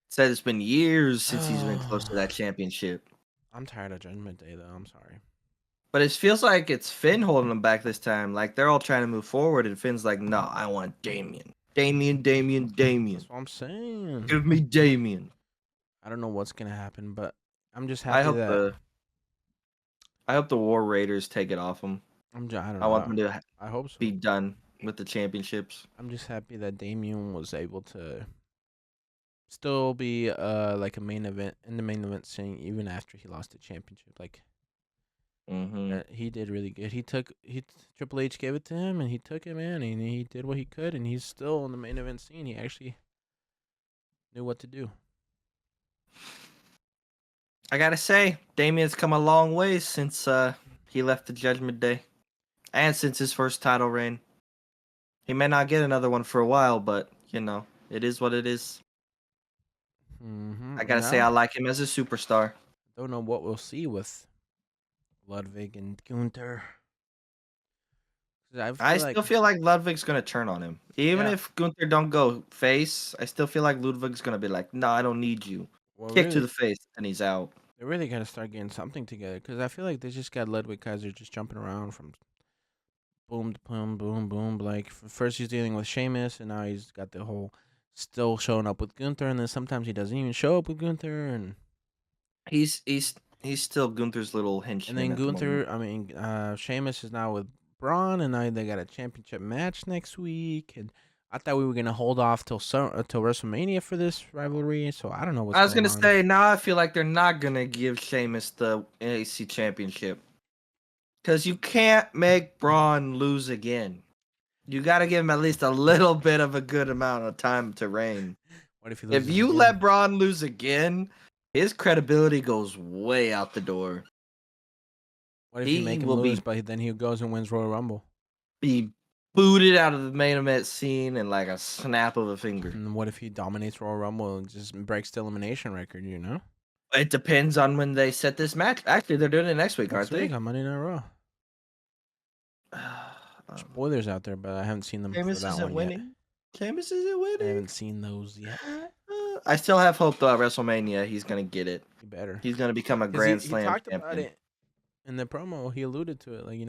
Speaker 1: Said it's been years since he's been close to that championship.
Speaker 2: I'm tired of Judgment Day, though. I'm sorry.
Speaker 1: But it feels like it's Finn holding him back this time. Like, they're all trying to move forward, and Finn's like, no, I want Damien. Damien.
Speaker 2: That's what I'm saying.
Speaker 1: Give me Damien.
Speaker 2: I don't know what's going to happen, but I'm just happy
Speaker 1: I hope the War Raiders take it off him.
Speaker 2: I don't know.
Speaker 1: I want them to
Speaker 2: I hope so.
Speaker 1: be done with the championships.
Speaker 2: I'm just happy that Damien was able to still be like a main event in the main event scene even after he lost the championship. Like, he did really good. Triple H gave it to him, and he took it, man, and he did what he could, and he's still in the main event scene. He actually knew what to do.
Speaker 1: I gotta say, Damien's come a long way since he left the Judgment Day, and since his first title reign. He may not get another one for a while, but it is what it is. I gotta say, I
Speaker 2: Now,
Speaker 1: like him as a superstar.
Speaker 2: don't know what we'll see with Ludwig and Gunther. 'Cause I
Speaker 1: I
Speaker 2: feel like,
Speaker 1: still feel like Ludwig's gonna turn on him. Even
Speaker 2: yeah,
Speaker 1: if Gunther don't go face, I still feel like Ludwig's gonna be like, "No, I don't need you."
Speaker 2: well,
Speaker 1: Kick to
Speaker 2: really,
Speaker 1: the face, and he's out.
Speaker 2: they really got to start getting something together. Because I feel like they just got Ludwig Kaiser just jumping around from boom to boom, boom, boom. Like, first he's dealing with Sheamus, and now he's got the whole still showing up with Gunther, and then sometimes he doesn't even show up with Gunther,
Speaker 1: He's still Gunther's little
Speaker 2: and
Speaker 1: henchman
Speaker 2: then
Speaker 1: at the moment.
Speaker 2: Sheamus is now with Braun, and now they got a championship match next week, and I thought we were gonna hold off till WrestleMania for this rivalry, so I don't know what's
Speaker 1: I was
Speaker 2: going
Speaker 1: gonna
Speaker 2: on.
Speaker 1: say now I feel like they're not gonna give Sheamus the AC Championship because you can't make Braun lose again. You got to give him at least a little bit of a good amount of time to reign.
Speaker 2: What if he
Speaker 1: If
Speaker 2: loses
Speaker 1: you
Speaker 2: again?
Speaker 1: let Braun lose again, his credibility goes way out the door.
Speaker 2: What if you
Speaker 1: He
Speaker 2: make him
Speaker 1: will
Speaker 2: lose, but then he goes and wins Royal Rumble?
Speaker 1: be booted out of the main event scene in like a snap of a finger.
Speaker 2: And what if he dominates Royal Rumble and just breaks the elimination record?
Speaker 1: It depends on when they set this match. Actually, they're doing it next week, aren't
Speaker 2: Next week
Speaker 1: they?
Speaker 2: on Monday Night Raw. Spoilers out there, but I haven't seen them for
Speaker 1: Sheamus
Speaker 2: that
Speaker 1: isn't
Speaker 2: one yet.
Speaker 1: winning. Sheamus isn't
Speaker 2: I
Speaker 1: winning.
Speaker 2: haven't seen those yet.
Speaker 1: I still have hope though. At WrestleMania, he's gonna get it.
Speaker 2: You better.
Speaker 1: He's gonna become a
Speaker 2: Because
Speaker 1: Grand
Speaker 2: he
Speaker 1: Slam
Speaker 2: talked about
Speaker 1: champion.
Speaker 2: it in the promo. He alluded to it,
Speaker 1: He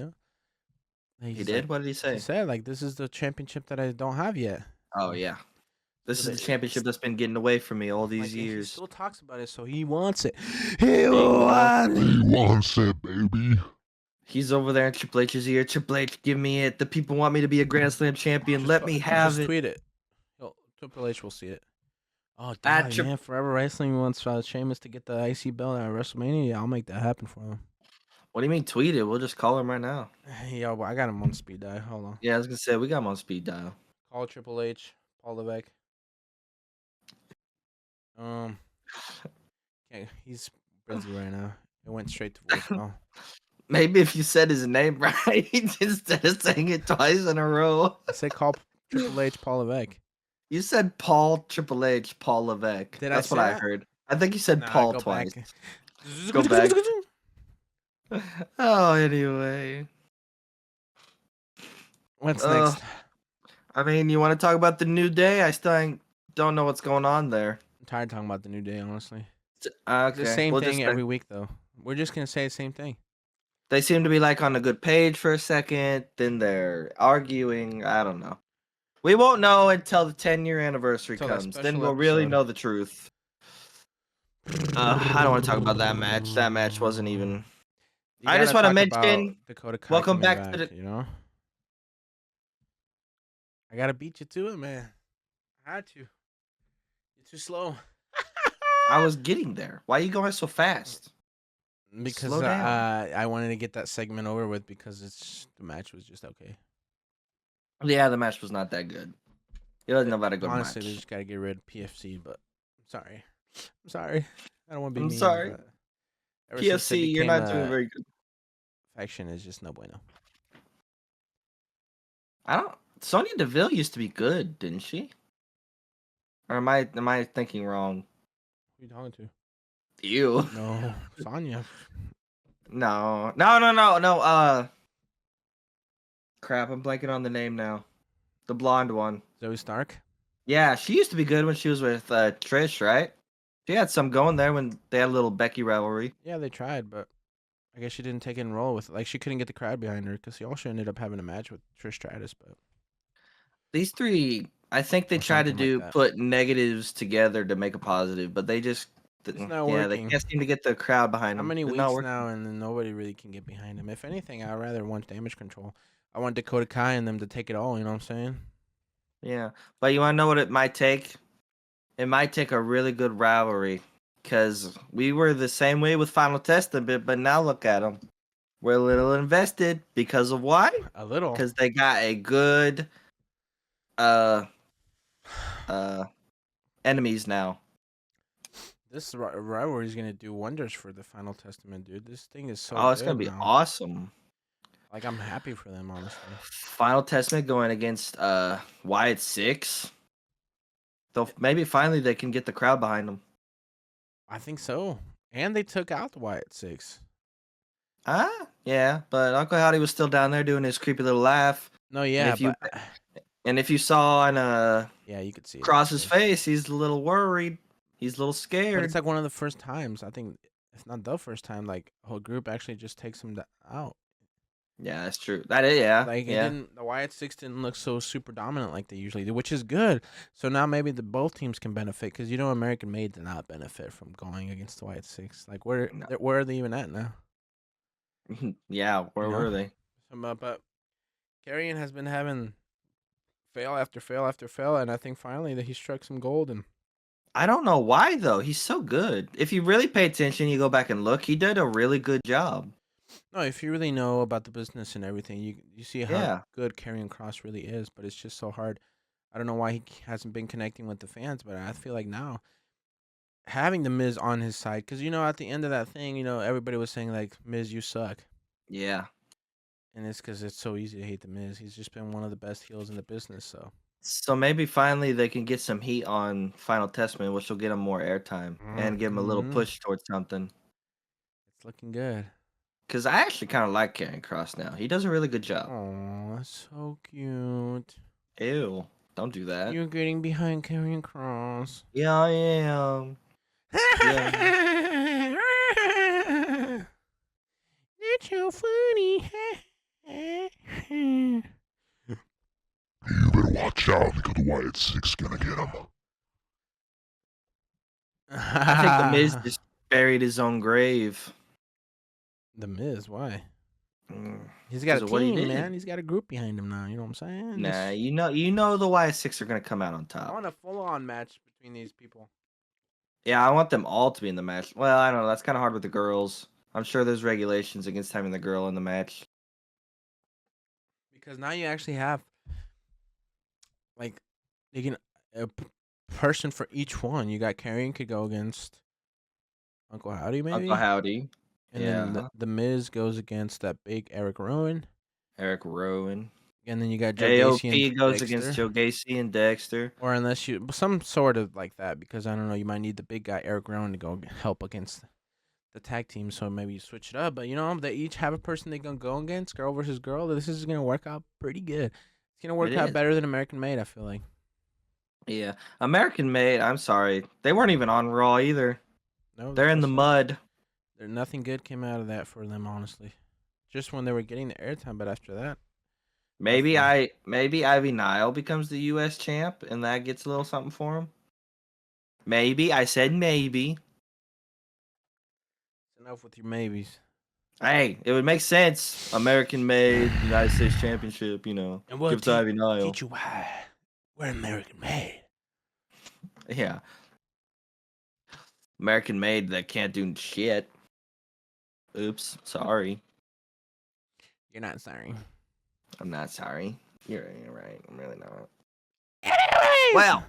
Speaker 2: he's
Speaker 1: did.
Speaker 2: like,
Speaker 1: What did he
Speaker 2: he
Speaker 1: say?
Speaker 2: said, like, this is the championship that I don't have yet.
Speaker 1: Oh yeah, this
Speaker 2: So
Speaker 1: is the
Speaker 2: that,
Speaker 1: championship that's been getting away from me all these
Speaker 2: and he
Speaker 1: years.
Speaker 2: still talks about it, so he wants it. He
Speaker 1: He
Speaker 2: wants it.
Speaker 3: wants it, baby.
Speaker 1: He's over there in Triple H's ear. Triple H, give me it. The people want me to be a Grand Slam champion. Let me have
Speaker 2: Just
Speaker 1: it.
Speaker 2: tweet it. Triple H will see it. Oh,
Speaker 1: At
Speaker 2: dog, man. Forever Wrestling wants Sheamus to get the IC belt at WrestleMania. Yeah, I'll make that happen for him.
Speaker 1: What do you mean tweet it? We'll just call him right now.
Speaker 2: Yo, I got him on speed dial. Hold on.
Speaker 1: Yeah, I was gonna say we got him on speed dial.
Speaker 2: Call Triple H, Paul Levesque. Yeah, he's busy right now. It went straight to voicemail.
Speaker 1: Maybe if you said his name right instead of saying it twice in a row.
Speaker 2: I said call Triple H, Paul Levesque.
Speaker 1: You said Paul Triple H, Paul Levesque.
Speaker 2: Did
Speaker 1: That's
Speaker 2: I
Speaker 1: what
Speaker 2: say
Speaker 1: I
Speaker 2: that?
Speaker 1: heard. I think you said
Speaker 2: Nah,
Speaker 1: Paul
Speaker 2: go
Speaker 1: twice.
Speaker 2: back.
Speaker 1: Go back. Oh, anyway.
Speaker 2: What's next?
Speaker 1: I mean, you want to talk about the New Day? I still don't know what's going on there.
Speaker 2: I'm tired of talking about the New Day, honestly.
Speaker 1: Okay.
Speaker 2: The same
Speaker 1: we'll
Speaker 2: thing
Speaker 1: just,
Speaker 2: every week, though. We're just going to say the same thing.
Speaker 1: They seem to be like on a good page for a second, then they're arguing. I don't know. We won't know until the 10-year anniversary comes. Then we'll really know the truth. I don't want to talk about that match. That match wasn't even. I just want to mention.
Speaker 2: Dakota Kai
Speaker 1: Welcome
Speaker 2: coming
Speaker 1: back to the.
Speaker 2: I gotta beat you to it, man. I had to. You're too slow.
Speaker 1: I was getting there. Why are you going so fast?
Speaker 2: Because
Speaker 1: Slow down.
Speaker 2: I wanted to get that segment over with because the match was just okay.
Speaker 1: Yeah, the match was not that good. It wasn't about a good
Speaker 2: Honestly,
Speaker 1: match.
Speaker 2: they just gotta get rid of PFC, but I'm sorry. I don't want to be
Speaker 1: I'm
Speaker 2: mean.
Speaker 1: sorry.
Speaker 2: But
Speaker 1: PFC, you're not doing very good.
Speaker 2: Faction is just no bueno.
Speaker 1: Sonya Deville used to be good, didn't she? Or am I thinking wrong?
Speaker 2: Who are you talking to?
Speaker 1: You.
Speaker 2: No, Sonya.
Speaker 1: No. Crap, I'm blanking on the name now. The blonde one.
Speaker 2: Zoe Stark.
Speaker 1: Yeah, she used to be good when she was with Trish, right? She had some going there when they had a little Becky rivalry.
Speaker 2: Yeah, they tried, but I guess she didn't take it and roll with it. Like, she couldn't get the crowd behind her because she also ended up having a match with Trish Stratus. But
Speaker 1: these three, I think they try to put negatives together to make a positive, but they just
Speaker 2: it's not working.
Speaker 1: They can't seem to get the crowd behind them.
Speaker 2: How many weeks now, and nobody really can get behind them? If anything, I'd rather want Damage Control. I want Dakota Kai and them to take it all. You know what I'm saying?
Speaker 1: Yeah, but you want to know what it might take? It might take a really good rivalry, because we were the same way with Final Testament, but now look at them. We're a little invested because of why?
Speaker 2: A little.
Speaker 1: Because they got a good enemies now.
Speaker 2: This rivalry is gonna do wonders for the Final Testament, dude. This thing is so.
Speaker 1: Oh, it's gonna be awesome.
Speaker 2: Like, I'm happy for them, honestly.
Speaker 1: Final Testament going against Wyatt Six. They'll maybe finally they can get the crowd behind them.
Speaker 2: I think so. And they took out the Wyatt Six.
Speaker 1: Yeah, but Uncle Howdy was still down there doing his creepy little laugh.
Speaker 2: No,
Speaker 1: And
Speaker 2: yeah,
Speaker 1: if you
Speaker 2: but
Speaker 1: and if you saw on
Speaker 2: yeah, you could see it.
Speaker 1: Cross's face, he's a little worried. He's a little
Speaker 2: But
Speaker 1: scared.
Speaker 2: it's like one of the first times, I think, if not the first time, like a whole group actually just takes him out.
Speaker 1: Yeah, that's true. That is, yeah,
Speaker 2: Like it
Speaker 1: yeah.
Speaker 2: didn't. The Wyatt Six didn't look so super dominant like they usually do, which is good. So now maybe the both teams can benefit because American Made did not benefit from going against the Wyatt Six. Like
Speaker 1: No.
Speaker 2: where are they even at now?
Speaker 1: Yeah, where were they?
Speaker 2: But Carrion has been having fail after fail after fail, and I think finally that he struck some gold. And
Speaker 1: I don't know why though. He's so good. If you really pay attention, you go back and look. He did a really good job.
Speaker 2: no, if you really know about the business and everything, you see how
Speaker 1: Yeah,
Speaker 2: good Carrion Cross really is. But it's just so hard. I don't know why he hasn't been connecting with the fans, but I feel like now having the Miz on his side, because at the end of that thing, everybody was saying like, Miz, you suck,
Speaker 1: yeah.
Speaker 2: and it's because it's so easy to hate the Miz. He's just been one of the best heels in the business. So
Speaker 1: So maybe finally they can get some heat on Final Testament, which will get him more airtime and give him a little
Speaker 2: Mhm.
Speaker 1: push towards something.
Speaker 2: It's looking good.
Speaker 1: Because I actually kind of like Karrion Cross now. He does a really good job.
Speaker 2: Oh, that's so cute.
Speaker 1: Ew, don't do that.
Speaker 2: You're getting behind Carrying Cross.
Speaker 1: Yeah, I am. Yeah.
Speaker 2: That's so funny.
Speaker 3: You better watch out because the Wyatt Six gonna get him.
Speaker 1: I think the Miz just buried his own grave.
Speaker 2: The Miz, why?
Speaker 1: Mm,
Speaker 2: He's got a
Speaker 1: of what he
Speaker 2: team,
Speaker 1: did.
Speaker 2: man. He's got a group behind him now. You know what I'm saying?
Speaker 1: Nah, you know the Y6 are gonna come out on
Speaker 2: I
Speaker 1: top.
Speaker 2: want a full-on match between these people.
Speaker 1: Yeah, I want them all to be in the match. Well, I don't know. That's kind of hard with the girls. I'm sure there's regulations against having the girl in the match.
Speaker 2: Because now you actually have, like, you can person for each one. You got Carrion could go against Uncle Howdy, maybe?
Speaker 1: Uncle Howdy.
Speaker 2: And
Speaker 1: Yeah.
Speaker 2: then the Miz goes against that big Eric Rowan.
Speaker 1: Eric Rowan.
Speaker 2: And then you got Joe Gacy
Speaker 1: AOP
Speaker 2: and
Speaker 1: goes
Speaker 2: Dexter.
Speaker 1: against Joe Gacy and Dexter.
Speaker 2: Or unless you some sort of like that, because I don't know, you might need the big guy Eric Rowan to go help against the tag team, so maybe you switch it up. But they each have a person they gonna go against, girl versus girl. This is gonna work out pretty good. It's gonna work
Speaker 1: It
Speaker 2: out
Speaker 1: is.
Speaker 2: better than American Made, I feel like.
Speaker 1: Yeah. American Made, I'm sorry. They weren't even on Raw either.
Speaker 2: No,
Speaker 1: They're in the mud.
Speaker 2: Nothing good came out of that for them, honestly. Just when they were getting the airtime, but after that,
Speaker 1: Maybe
Speaker 2: nothing.
Speaker 1: maybe Ivy Nile becomes the US champ and that gets a little something for him. Maybe. I said maybe.
Speaker 2: Enough with your maybes.
Speaker 1: Hey, it would make sense. American made United States Championship,
Speaker 2: And we'll
Speaker 1: give it to Ivy Nile.
Speaker 2: teach you why we're American Made.
Speaker 1: Yeah. American made that can't do shit. Oops, sorry.
Speaker 2: You're not sorry.
Speaker 1: I'm not sorry. You're right. I'm really not.
Speaker 2: Anyways!
Speaker 1: Well,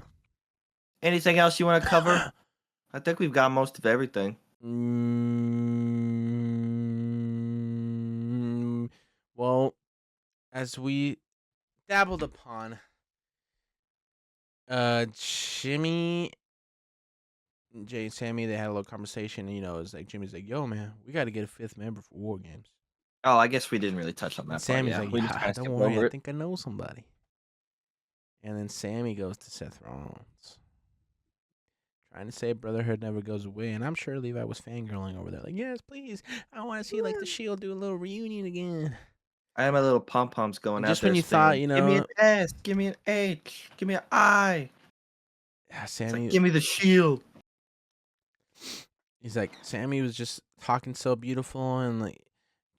Speaker 1: anything else you want to cover? I think we've got most of everything.
Speaker 2: Well, as we dabbled upon, Jimmy, Jay, and Sammy, they had a little conversation. And, it's like Jimmy's like, "Yo, man, we got to get a fifth member for War Games."
Speaker 1: Oh, I guess we didn't really touch on that
Speaker 2: And
Speaker 1: part.
Speaker 2: Sammy's
Speaker 1: Yeah,
Speaker 2: like,
Speaker 1: we just
Speaker 2: "Yeah,
Speaker 1: kinda
Speaker 2: don't
Speaker 1: skipped
Speaker 2: worry,
Speaker 1: over
Speaker 2: I
Speaker 1: it.
Speaker 2: think I know somebody." And then Sammy goes to Seth Rollins, trying to say brotherhood never goes away. And I'm sure Levi was fangirling over there, like, "Yes, please, I want to see like the Shield do a little reunion again."
Speaker 1: I had my little pom poms going
Speaker 2: And
Speaker 1: out
Speaker 2: just
Speaker 1: there.
Speaker 2: when you thought,
Speaker 1: saying, give me an S, give me an H, give me an I.
Speaker 2: yeah,
Speaker 1: It's
Speaker 2: Sammy,
Speaker 1: like, give me the shield.
Speaker 2: he's like, Sammy was just talking so beautiful, and like,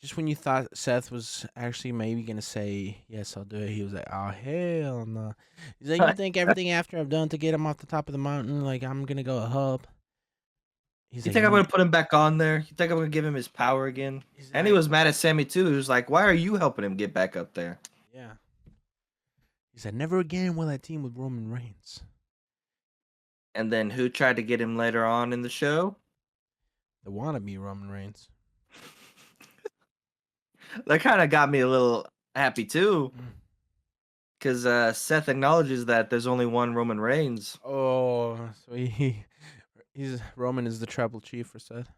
Speaker 2: just when you thought Seth was actually maybe gonna say yes, I'll do it, he was like, "Oh hell no!" He's like, "You think everything after I've done to get him off the top of the mountain, like I'm gonna go help?" He's
Speaker 1: You
Speaker 2: like,
Speaker 1: think I'm gonna put him back on there? You think I'm gonna give him his power again? And he
Speaker 2: like,
Speaker 1: was mad at Sammy too. He was like, "Why are you helping him get back up there?"
Speaker 2: yeah. He said, "Never again will I team with Roman Reigns."
Speaker 1: And then who tried to get him later on in the show?
Speaker 2: The wannabe Roman Reigns.
Speaker 1: That kind of got me a little happy too, because Seth acknowledges that there's only one Roman Reigns.
Speaker 2: Oh, so he's Roman is the tribal chief for Seth.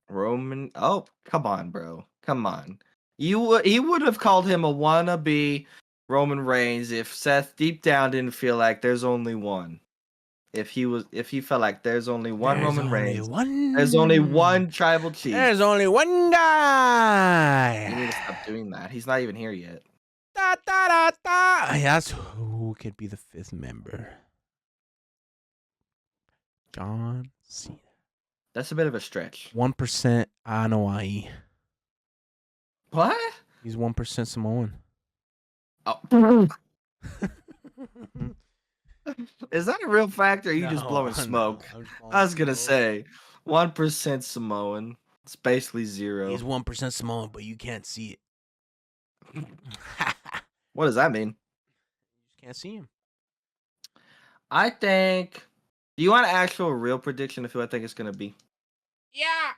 Speaker 1: Roman. Oh, come on, bro. Come on. He would have called him a wannabe Roman Reigns if Seth deep down didn't feel like there's only one. If he felt like there's only one Roman Reigns, there's only one tribal chief.
Speaker 2: There's only one guy.
Speaker 1: You need to stop doing that. He's not even here yet.
Speaker 2: Da, da, da, da. That's who could be the fifth member. John Cena.
Speaker 1: That's a bit of a stretch.
Speaker 2: 1% Anoa'i.
Speaker 1: What?
Speaker 2: He's 1% Samoan.
Speaker 1: Oh. Is that a real fact, or are you just blowing smoke? I was gonna say 1% Samoan. It's basically zero.
Speaker 2: He's 1% Samoan, but you can't see it.
Speaker 1: What does that mean?
Speaker 2: You just can't see him.
Speaker 1: I think. Do you want an actual real prediction of who I think it's gonna be?
Speaker 2: Yeah.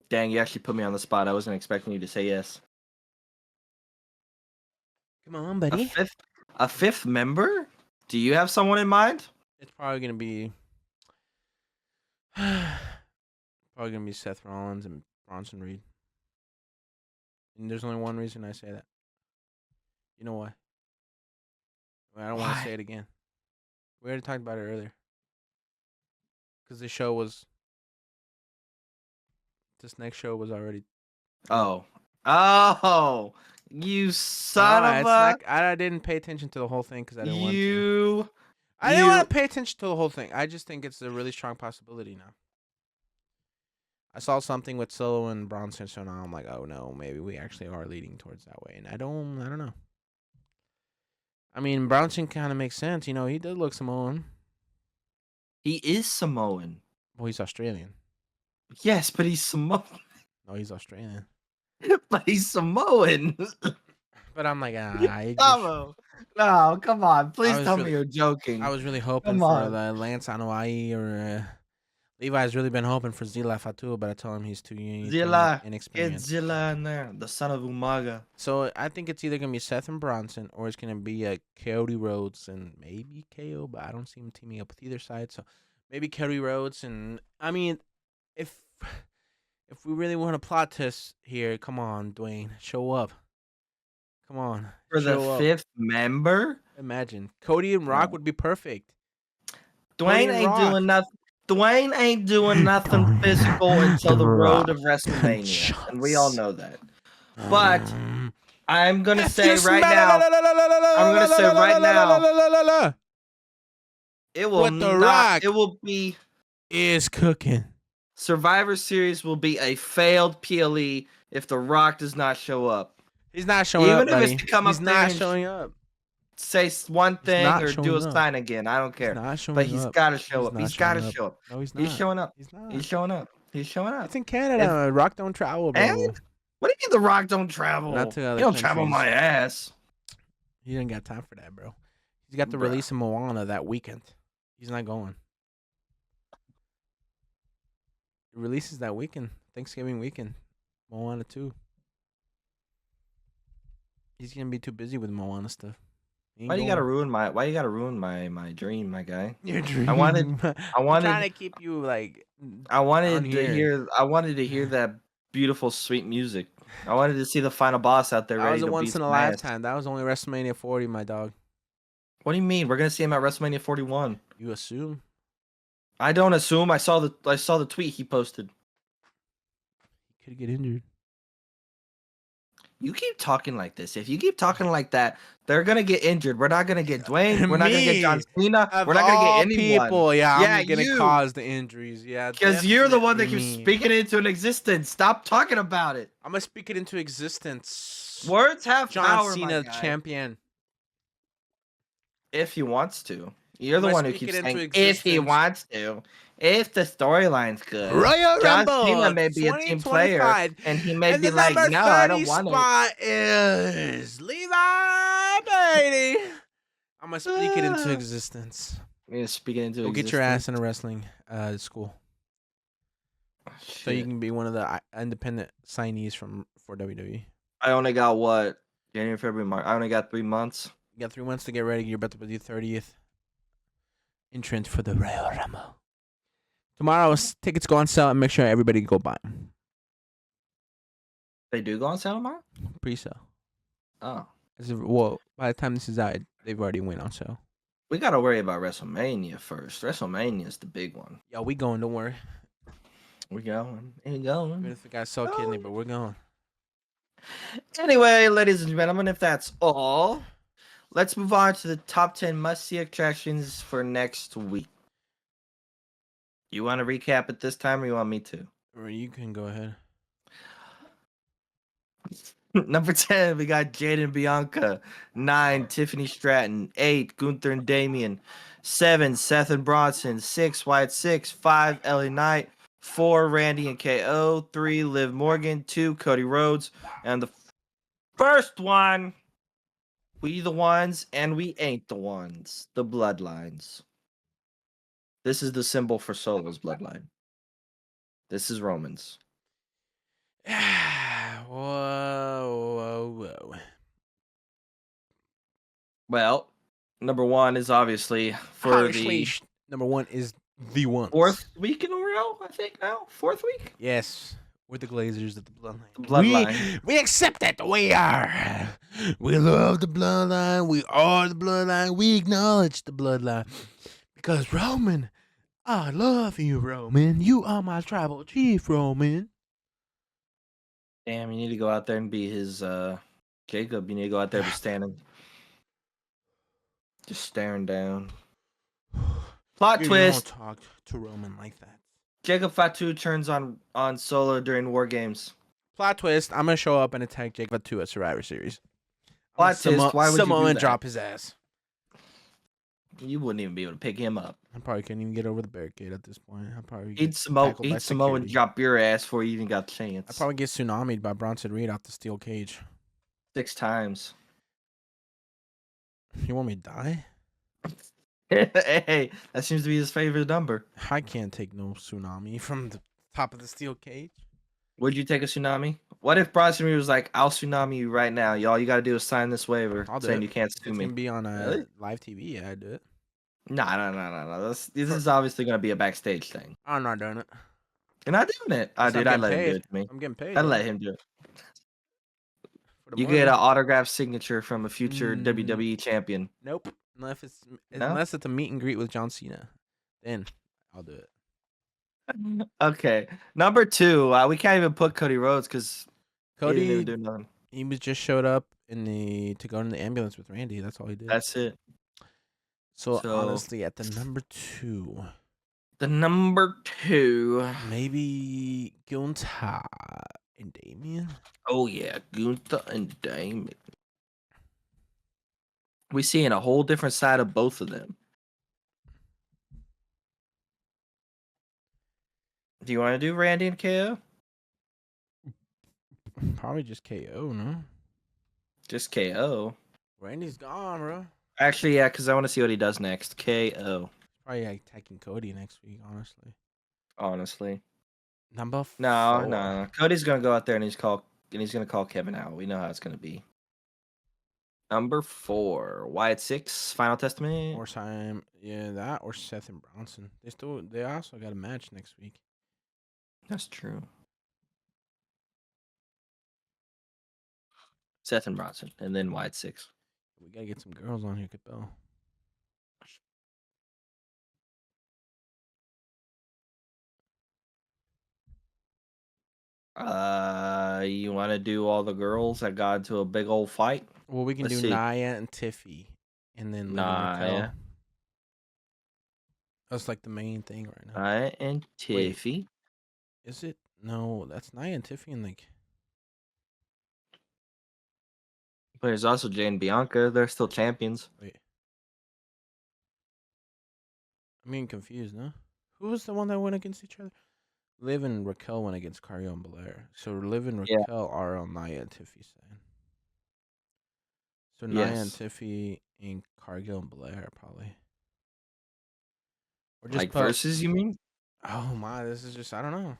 Speaker 1: Dang, you actually put me on the spot. I wasn't expecting you to say yes.
Speaker 2: Come on, buddy.
Speaker 1: A fifth member? Do you have someone in mind?
Speaker 2: It's probably gonna be Seth Rollins and Bronson Reed. And there's only one reason I say that. You know why? I don't want to say it again. We already talked about it earlier. Because this next show was already.
Speaker 1: Oh, you son of a!
Speaker 2: I didn't pay attention to the whole thing because I didn't want
Speaker 1: to.
Speaker 2: I didn't want to pay attention to the whole thing. I just think it's a really strong possibility now. I saw something with Solo and Bronson, so now I'm like, oh no, maybe we actually are leading towards that way. And I don't know. I mean, Bronson kind of makes sense. You know, he does look Samoan.
Speaker 1: He is Samoan.
Speaker 2: Well, he's Australian.
Speaker 1: Yes, but he's Samoan.
Speaker 2: No, he's Australian.
Speaker 1: But he's Samoan.
Speaker 2: But I'm like,
Speaker 1: no, come on. Please tell me you're joking.
Speaker 2: I was really hoping for the Lance Anoa'i or Levi's really been hoping for Zilla Fatu, but I told him he's too inexperienced.
Speaker 1: Get Zilla in there, the son of Umaga.
Speaker 2: So I think it's either going to be Seth and Bronson or it's going to be Cody Rhodes and maybe KO, but I don't see him teaming up with either side. So maybe Cody Rhodes. And I mean, if we really want to plot test here, come on, Dwayne, show up. Come on.
Speaker 1: For the fifth member?
Speaker 2: Imagine. Cody and Rock would be perfect.
Speaker 1: Dwayne ain't doing nothing. Dwayne ain't doing nothing physical until the road of WrestleMania. And we all know that. But I'm going to say right now. It will not. It will be.
Speaker 2: Is cooking.
Speaker 1: Survivor Series will be a failed PLE if The Rock does not show up.
Speaker 2: He's not showing up, buddy.
Speaker 1: Even if it's to come up there and
Speaker 2: showing up.
Speaker 1: Say one thing or do a sign again. I don't care. But he's got to show up. He's got to show up.
Speaker 2: No, he's not.
Speaker 1: He's showing up.
Speaker 2: He's not.
Speaker 1: He's showing up. He's showing up.
Speaker 2: It's in Canada. Rock don't travel, bro.
Speaker 1: And? What do you mean The Rock don't travel?
Speaker 2: Not to other
Speaker 1: he don't travel my ass.
Speaker 2: He didn't got time for that, bro. He's got the release of Moana that weekend. He's not going. It releases that weekend. Thanksgiving weekend. Moana 2. He's gonna be too busy with Moana stuff.
Speaker 1: Why you gotta ruin my dream, my guy?
Speaker 2: Your dream.
Speaker 1: I wanted
Speaker 2: I'm trying to keep you like.
Speaker 1: I wanted to hear that beautiful, sweet music. I wanted to see the final boss out there ready to beat.
Speaker 2: That was a once in a lifetime. That was only WrestleMania 40, my dog.
Speaker 1: What do you mean? We're gonna see him at WrestleMania 41.
Speaker 2: You assume? I
Speaker 1: don't assume. I saw the tweet he posted.
Speaker 2: He could get injured.
Speaker 1: You keep talking like this. If you keep talking like that, they're gonna get injured. We're not gonna get Dwayne. We're not gonna get John Cena. We're not gonna get anyone.
Speaker 2: People, I'm gonna cause the injuries. Yeah,
Speaker 1: because you're the one that keeps speaking it into an existence. Stop talking about it.
Speaker 2: I'm gonna speak it into existence.
Speaker 1: Words have power,
Speaker 2: John Cena, champion.
Speaker 1: If he wants to. You're the one who keeps saying if he wants to. If the storyline's good.
Speaker 2: Royal
Speaker 1: John
Speaker 2: Rumble
Speaker 1: Cena may be a team player. And he may be like, no, I don't want it.
Speaker 2: Spot is Levi Bailey. I'm going to speak it into existence.
Speaker 1: I'm going to speak it into existence.
Speaker 2: Go get your ass in a wrestling school. So you
Speaker 1: Shit.
Speaker 2: can be one of the independent signees for WWE.
Speaker 1: I only got what? January, February, March. I only got 3 months.
Speaker 2: You got 3 months to get ready. You're about to be the 30th entrance for the Royal Rumble. Tomorrow, tickets go on sale and make sure everybody go buy them.
Speaker 1: They do go on sale tomorrow?
Speaker 2: Pre-sale.
Speaker 1: Oh.
Speaker 2: Well, by the time this is out, they've already went on sale.
Speaker 1: We got to worry about WrestleMania first. WrestleMania is the big one.
Speaker 2: Yo, we going. Don't worry.
Speaker 1: We going. We
Speaker 2: Even
Speaker 1: going.
Speaker 2: if we got sell kidney, but we're going.
Speaker 1: Anyway, ladies and gentlemen, if that's all, let's move on to the top 10 must-see attractions for next week. You want to recap it this time, or you want me to?
Speaker 2: Or you can go ahead.
Speaker 1: Number 10, we got Jade and Bianca. 9, Tiffany Stratton. 8, Gunther and Damian. 7, Seth and Bronson. 6, Wyatt 6. 5, LA Knight. 4, Randy and KO. 3, Liv Morgan. 2, Cody Rhodes. And the first one, we the ones and we ain't the ones. The Bloodlines. This is the symbol for Solo's bloodline. This is Roman's.
Speaker 2: Whoa.
Speaker 1: Well, number 1 is obviously for the
Speaker 2: number 1 is the ones.
Speaker 1: 4th week in a row, I think now. 4th week?
Speaker 2: Yes. We're the Glazers of the Bloodline.
Speaker 1: The Bloodline.
Speaker 2: We accept it. We are. We love the Bloodline. We are the Bloodline. We acknowledge the Bloodline. Because Roman, I love you, Roman. You are my tribal chief, Roman.
Speaker 1: Damn, you need to go out there and be his Jacob. You need to go out there and be standing. Just staring down. Plot twist.
Speaker 2: Don't talk to Roman like that.
Speaker 1: Jacob Fatu turns on Solo during War Games.
Speaker 2: Plot twist. I'm going to show up and attack Jacob Fatu at Survivor Series.
Speaker 1: Plot twist. Why would you do that?
Speaker 2: Drop his ass.
Speaker 1: You wouldn't even be able to pick him up.
Speaker 2: I probably couldn't even get over the barricade at this point. I probably
Speaker 1: Eat Samoa and drop your ass before you even got the chance.
Speaker 2: I probably get tsunami'd by Bronson Reed off the steel cage.
Speaker 1: 6 times.
Speaker 2: You want me to die?
Speaker 1: Hey, that seems to be his favorite number.
Speaker 2: I can't take no tsunami from the top of the steel cage.
Speaker 1: Would you take a tsunami? What if Bronson Reed was like, I'll tsunami you right now. Y'all you gotta do is sign this waiver saying you can't sue me.
Speaker 2: It's gonna be on
Speaker 1: Really?
Speaker 2: live TV, yeah, I'd do it.
Speaker 1: No. This is obviously gonna be a backstage thing.
Speaker 2: I'm not doing it.
Speaker 1: You're not doing it. I'd let him do it to me.
Speaker 2: I'm getting paid.
Speaker 1: I'd let him do it. You get an autographed signature from a future WWE champion.
Speaker 2: Nope. Unless it's a meet and greet with John Cena. Then I'll do it.
Speaker 1: Okay. Number 2, we can't even put Cody Rhodes because
Speaker 2: Cody
Speaker 1: he didn't even do nothing.
Speaker 2: He was just showed up to go in the ambulance with Randy. That's all he did.
Speaker 1: That's it.
Speaker 2: So honestly, at the number 2.
Speaker 1: The number 2.
Speaker 2: Maybe Gunther and Damian.
Speaker 1: Oh yeah, Gunther and Damian. We're seeing a whole different side of both of them. Do you want to do Randy and KO?
Speaker 2: Probably just KO, no?
Speaker 1: Just KO.
Speaker 2: Randy's gone, bro.
Speaker 1: Actually, yeah, because I want to see what he does next. KO.
Speaker 2: Probably attacking Cody next week,
Speaker 1: Honestly.
Speaker 2: Number 4.
Speaker 1: No. Cody's gonna go out there and he's gonna call Kevin out. We know how it's gonna be. Number 4, Wyatt 6, Final Testament.
Speaker 2: Or time, yeah, that or Seth and Bronson. They also got a match next week.
Speaker 1: That's true. Seth and Bronson, and then Wyatt 6.
Speaker 2: We gotta get some girls on here, Capel.
Speaker 1: You want to do all the girls that got into a big old fight?
Speaker 2: Well, we can do Nia and Tiffy, and then
Speaker 1: Nia.
Speaker 2: That's like the main thing right now.
Speaker 1: Nia and Tiffy.
Speaker 2: Wait, is it? No, that's Nia and Tiffy, and like.
Speaker 1: But there's also Jay and Bianca. They're still champions.
Speaker 2: Wait. I'm getting confused, no? Who was the one that went against each other? Liv and Raquel went against Carrion and Belair. So Liv and Raquel are on Nia and Tiffy's side. So Nia and Tiffy and Cargill and Belair probably. Or just
Speaker 1: like versus, you mean?
Speaker 2: Oh my, this is just, I don't know.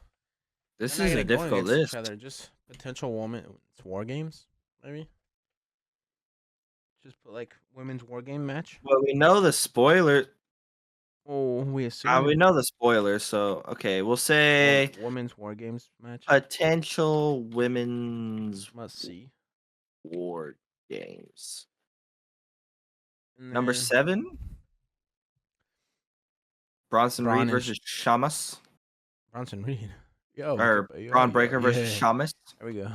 Speaker 1: This
Speaker 2: They're not
Speaker 1: is a
Speaker 2: gonna go
Speaker 1: difficult
Speaker 2: against
Speaker 1: list.
Speaker 2: each other. Just potential women's war games, maybe. Just put like women's war game match.
Speaker 1: Well, we know the spoiler.
Speaker 2: Oh, we assume
Speaker 1: We know the spoilers, so okay, we'll say
Speaker 2: women's war games match.
Speaker 1: potential women's
Speaker 2: Must see.
Speaker 1: war games.
Speaker 2: And
Speaker 1: Number
Speaker 2: then
Speaker 1: 7, Bronson Reed
Speaker 2: Braun and
Speaker 1: versus Shamus,
Speaker 2: Bronson Reed. Yo,
Speaker 1: or Braun Breaker versus Shamus.
Speaker 2: There we go.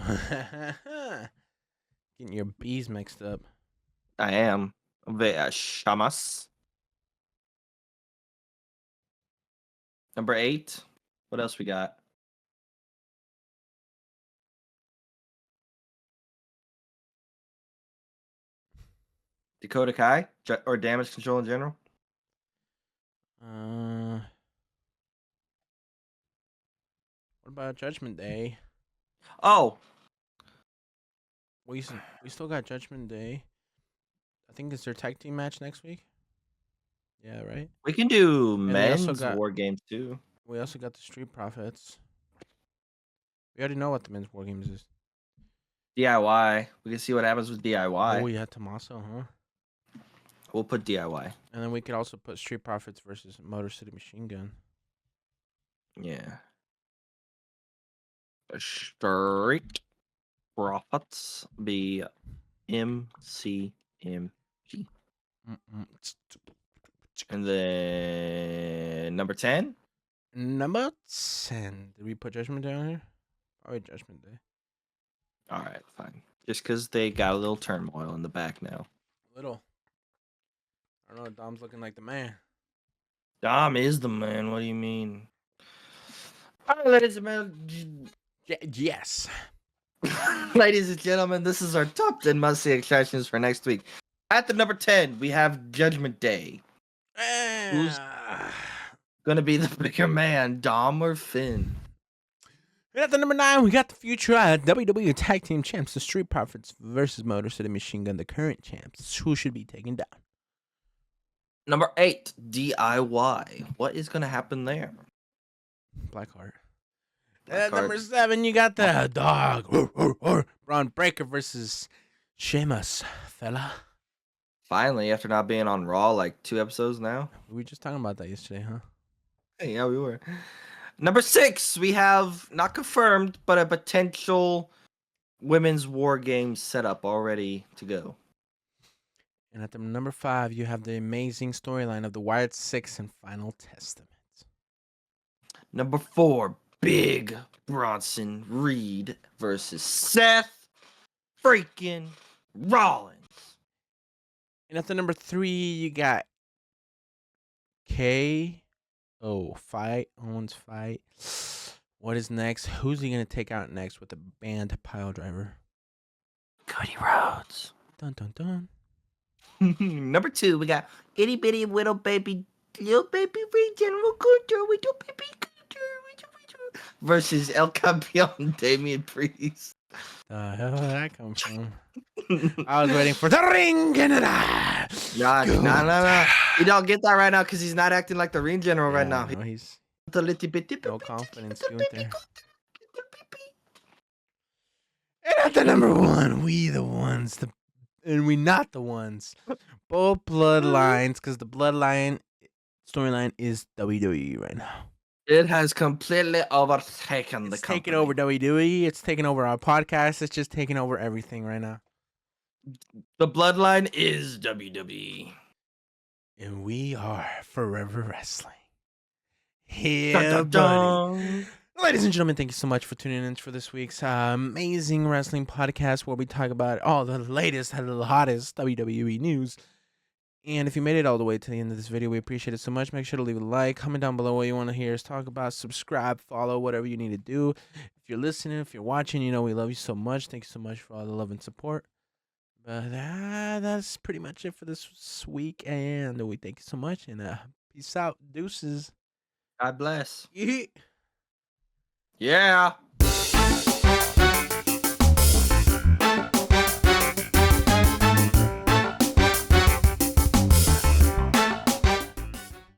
Speaker 2: Getting your B's mixed up.
Speaker 1: I am Shamus. Number 8. What else we got? Dakota Kai or Damage Control in general?
Speaker 2: What about Judgment Day?
Speaker 1: Oh,
Speaker 2: We still got Judgment Day. I think it's their tag team match next week. Yeah, right.
Speaker 1: we can do
Speaker 2: And we also
Speaker 1: men's
Speaker 2: got-
Speaker 1: war games too.
Speaker 2: We also got the Street Profits. We already know what the men's war games is.
Speaker 1: DIY. We can see what happens with DIY.
Speaker 2: Oh yeah, Tommaso, huh?
Speaker 1: We'll put DIY.
Speaker 2: And then we could also put Street Profits versus Motor City Machine Gun.
Speaker 1: Yeah. Street Profits be MCMG. And then number 10.
Speaker 2: Number 10. Did we put Judgment Day on here? Probably Judgment Day.
Speaker 1: All right, fine. Just because they got a little turmoil in the back now.
Speaker 2: Little. I don't know. Dom's looking like the man.
Speaker 1: Dom is the man. What do you mean? All right, ladies and
Speaker 2: Yes.
Speaker 1: ladies and gentlemen, this is our top 10 must-see attractions for next week. At the number 10, we have Judgment Day. Who's gonna be the bigger man, Dom or Finn?
Speaker 2: And at the number 9, we got the future WWE Tag Team Champs, the Street Profits versus Motor City Machine Gun, the current champs. Who should be taken down?
Speaker 1: Number 8, DIY. What is gonna happen there?
Speaker 2: Blackheart.
Speaker 1: Black
Speaker 2: At
Speaker 1: Heart.
Speaker 2: number 7, you got the dog. Braun Breaker versus Sheamus, fella.
Speaker 1: Finally, after not being on Raw like 2 episodes now.
Speaker 2: We were just talking about that yesterday, huh?
Speaker 1: Hey, yeah, we were. Number 6, we have not confirmed, but a potential women's war game setup already to go.
Speaker 2: And at the number 5, you have the amazing storyline of the Wired 6 and Final Testament.
Speaker 1: Number 4, Big Bronson Reed versus Seth freaking Rollins.
Speaker 2: And at the number 3, you got Owens fight. What is next? Who's he gonna take out next with the banned pile driver?
Speaker 1: Cody Rhodes.
Speaker 2: Dun dun dun.
Speaker 1: Number 2, we got itty bitty little baby General Cutter. We do baby Cutter. Versus El Campeon Damian Priest.
Speaker 2: The hell did that come from? I was waiting for the ring general.
Speaker 1: Nah. You don't get that right now because he's not acting like the ring general right now.
Speaker 2: No, he's
Speaker 1: The little bitty
Speaker 2: no confidence, Gunther.
Speaker 1: baby.
Speaker 2: And at the number 1, we the ones, and we not the ones. Both bloodlines, because the bloodline storyline is WWE right now.
Speaker 1: It has completely overtaken the
Speaker 2: It's
Speaker 1: company.
Speaker 2: taking over WWE. It's taking over our podcast. It's just taking over everything right now.
Speaker 1: The bloodline is WWE.
Speaker 2: And we are Forever Wrestling.
Speaker 1: Dun,
Speaker 2: Yeah,
Speaker 1: dun,
Speaker 2: buddy.
Speaker 1: dun.
Speaker 2: Ladies and gentlemen, thank you so much for tuning in for this week's amazing wrestling podcast where we talk about all the latest and the hottest WWE news. And if you made it all the way to the end of this video, we appreciate it so much. Make sure to leave a like, comment down below what you want to hear us talk about, subscribe, follow, whatever you need to do. If you're listening, if you're watching, you know we love you so much. Thank you so much for all the love and support. But that's pretty much it for this week. And we thank you so much. And peace out. Deuces.
Speaker 1: God bless.
Speaker 2: Yeet.
Speaker 1: Yeah.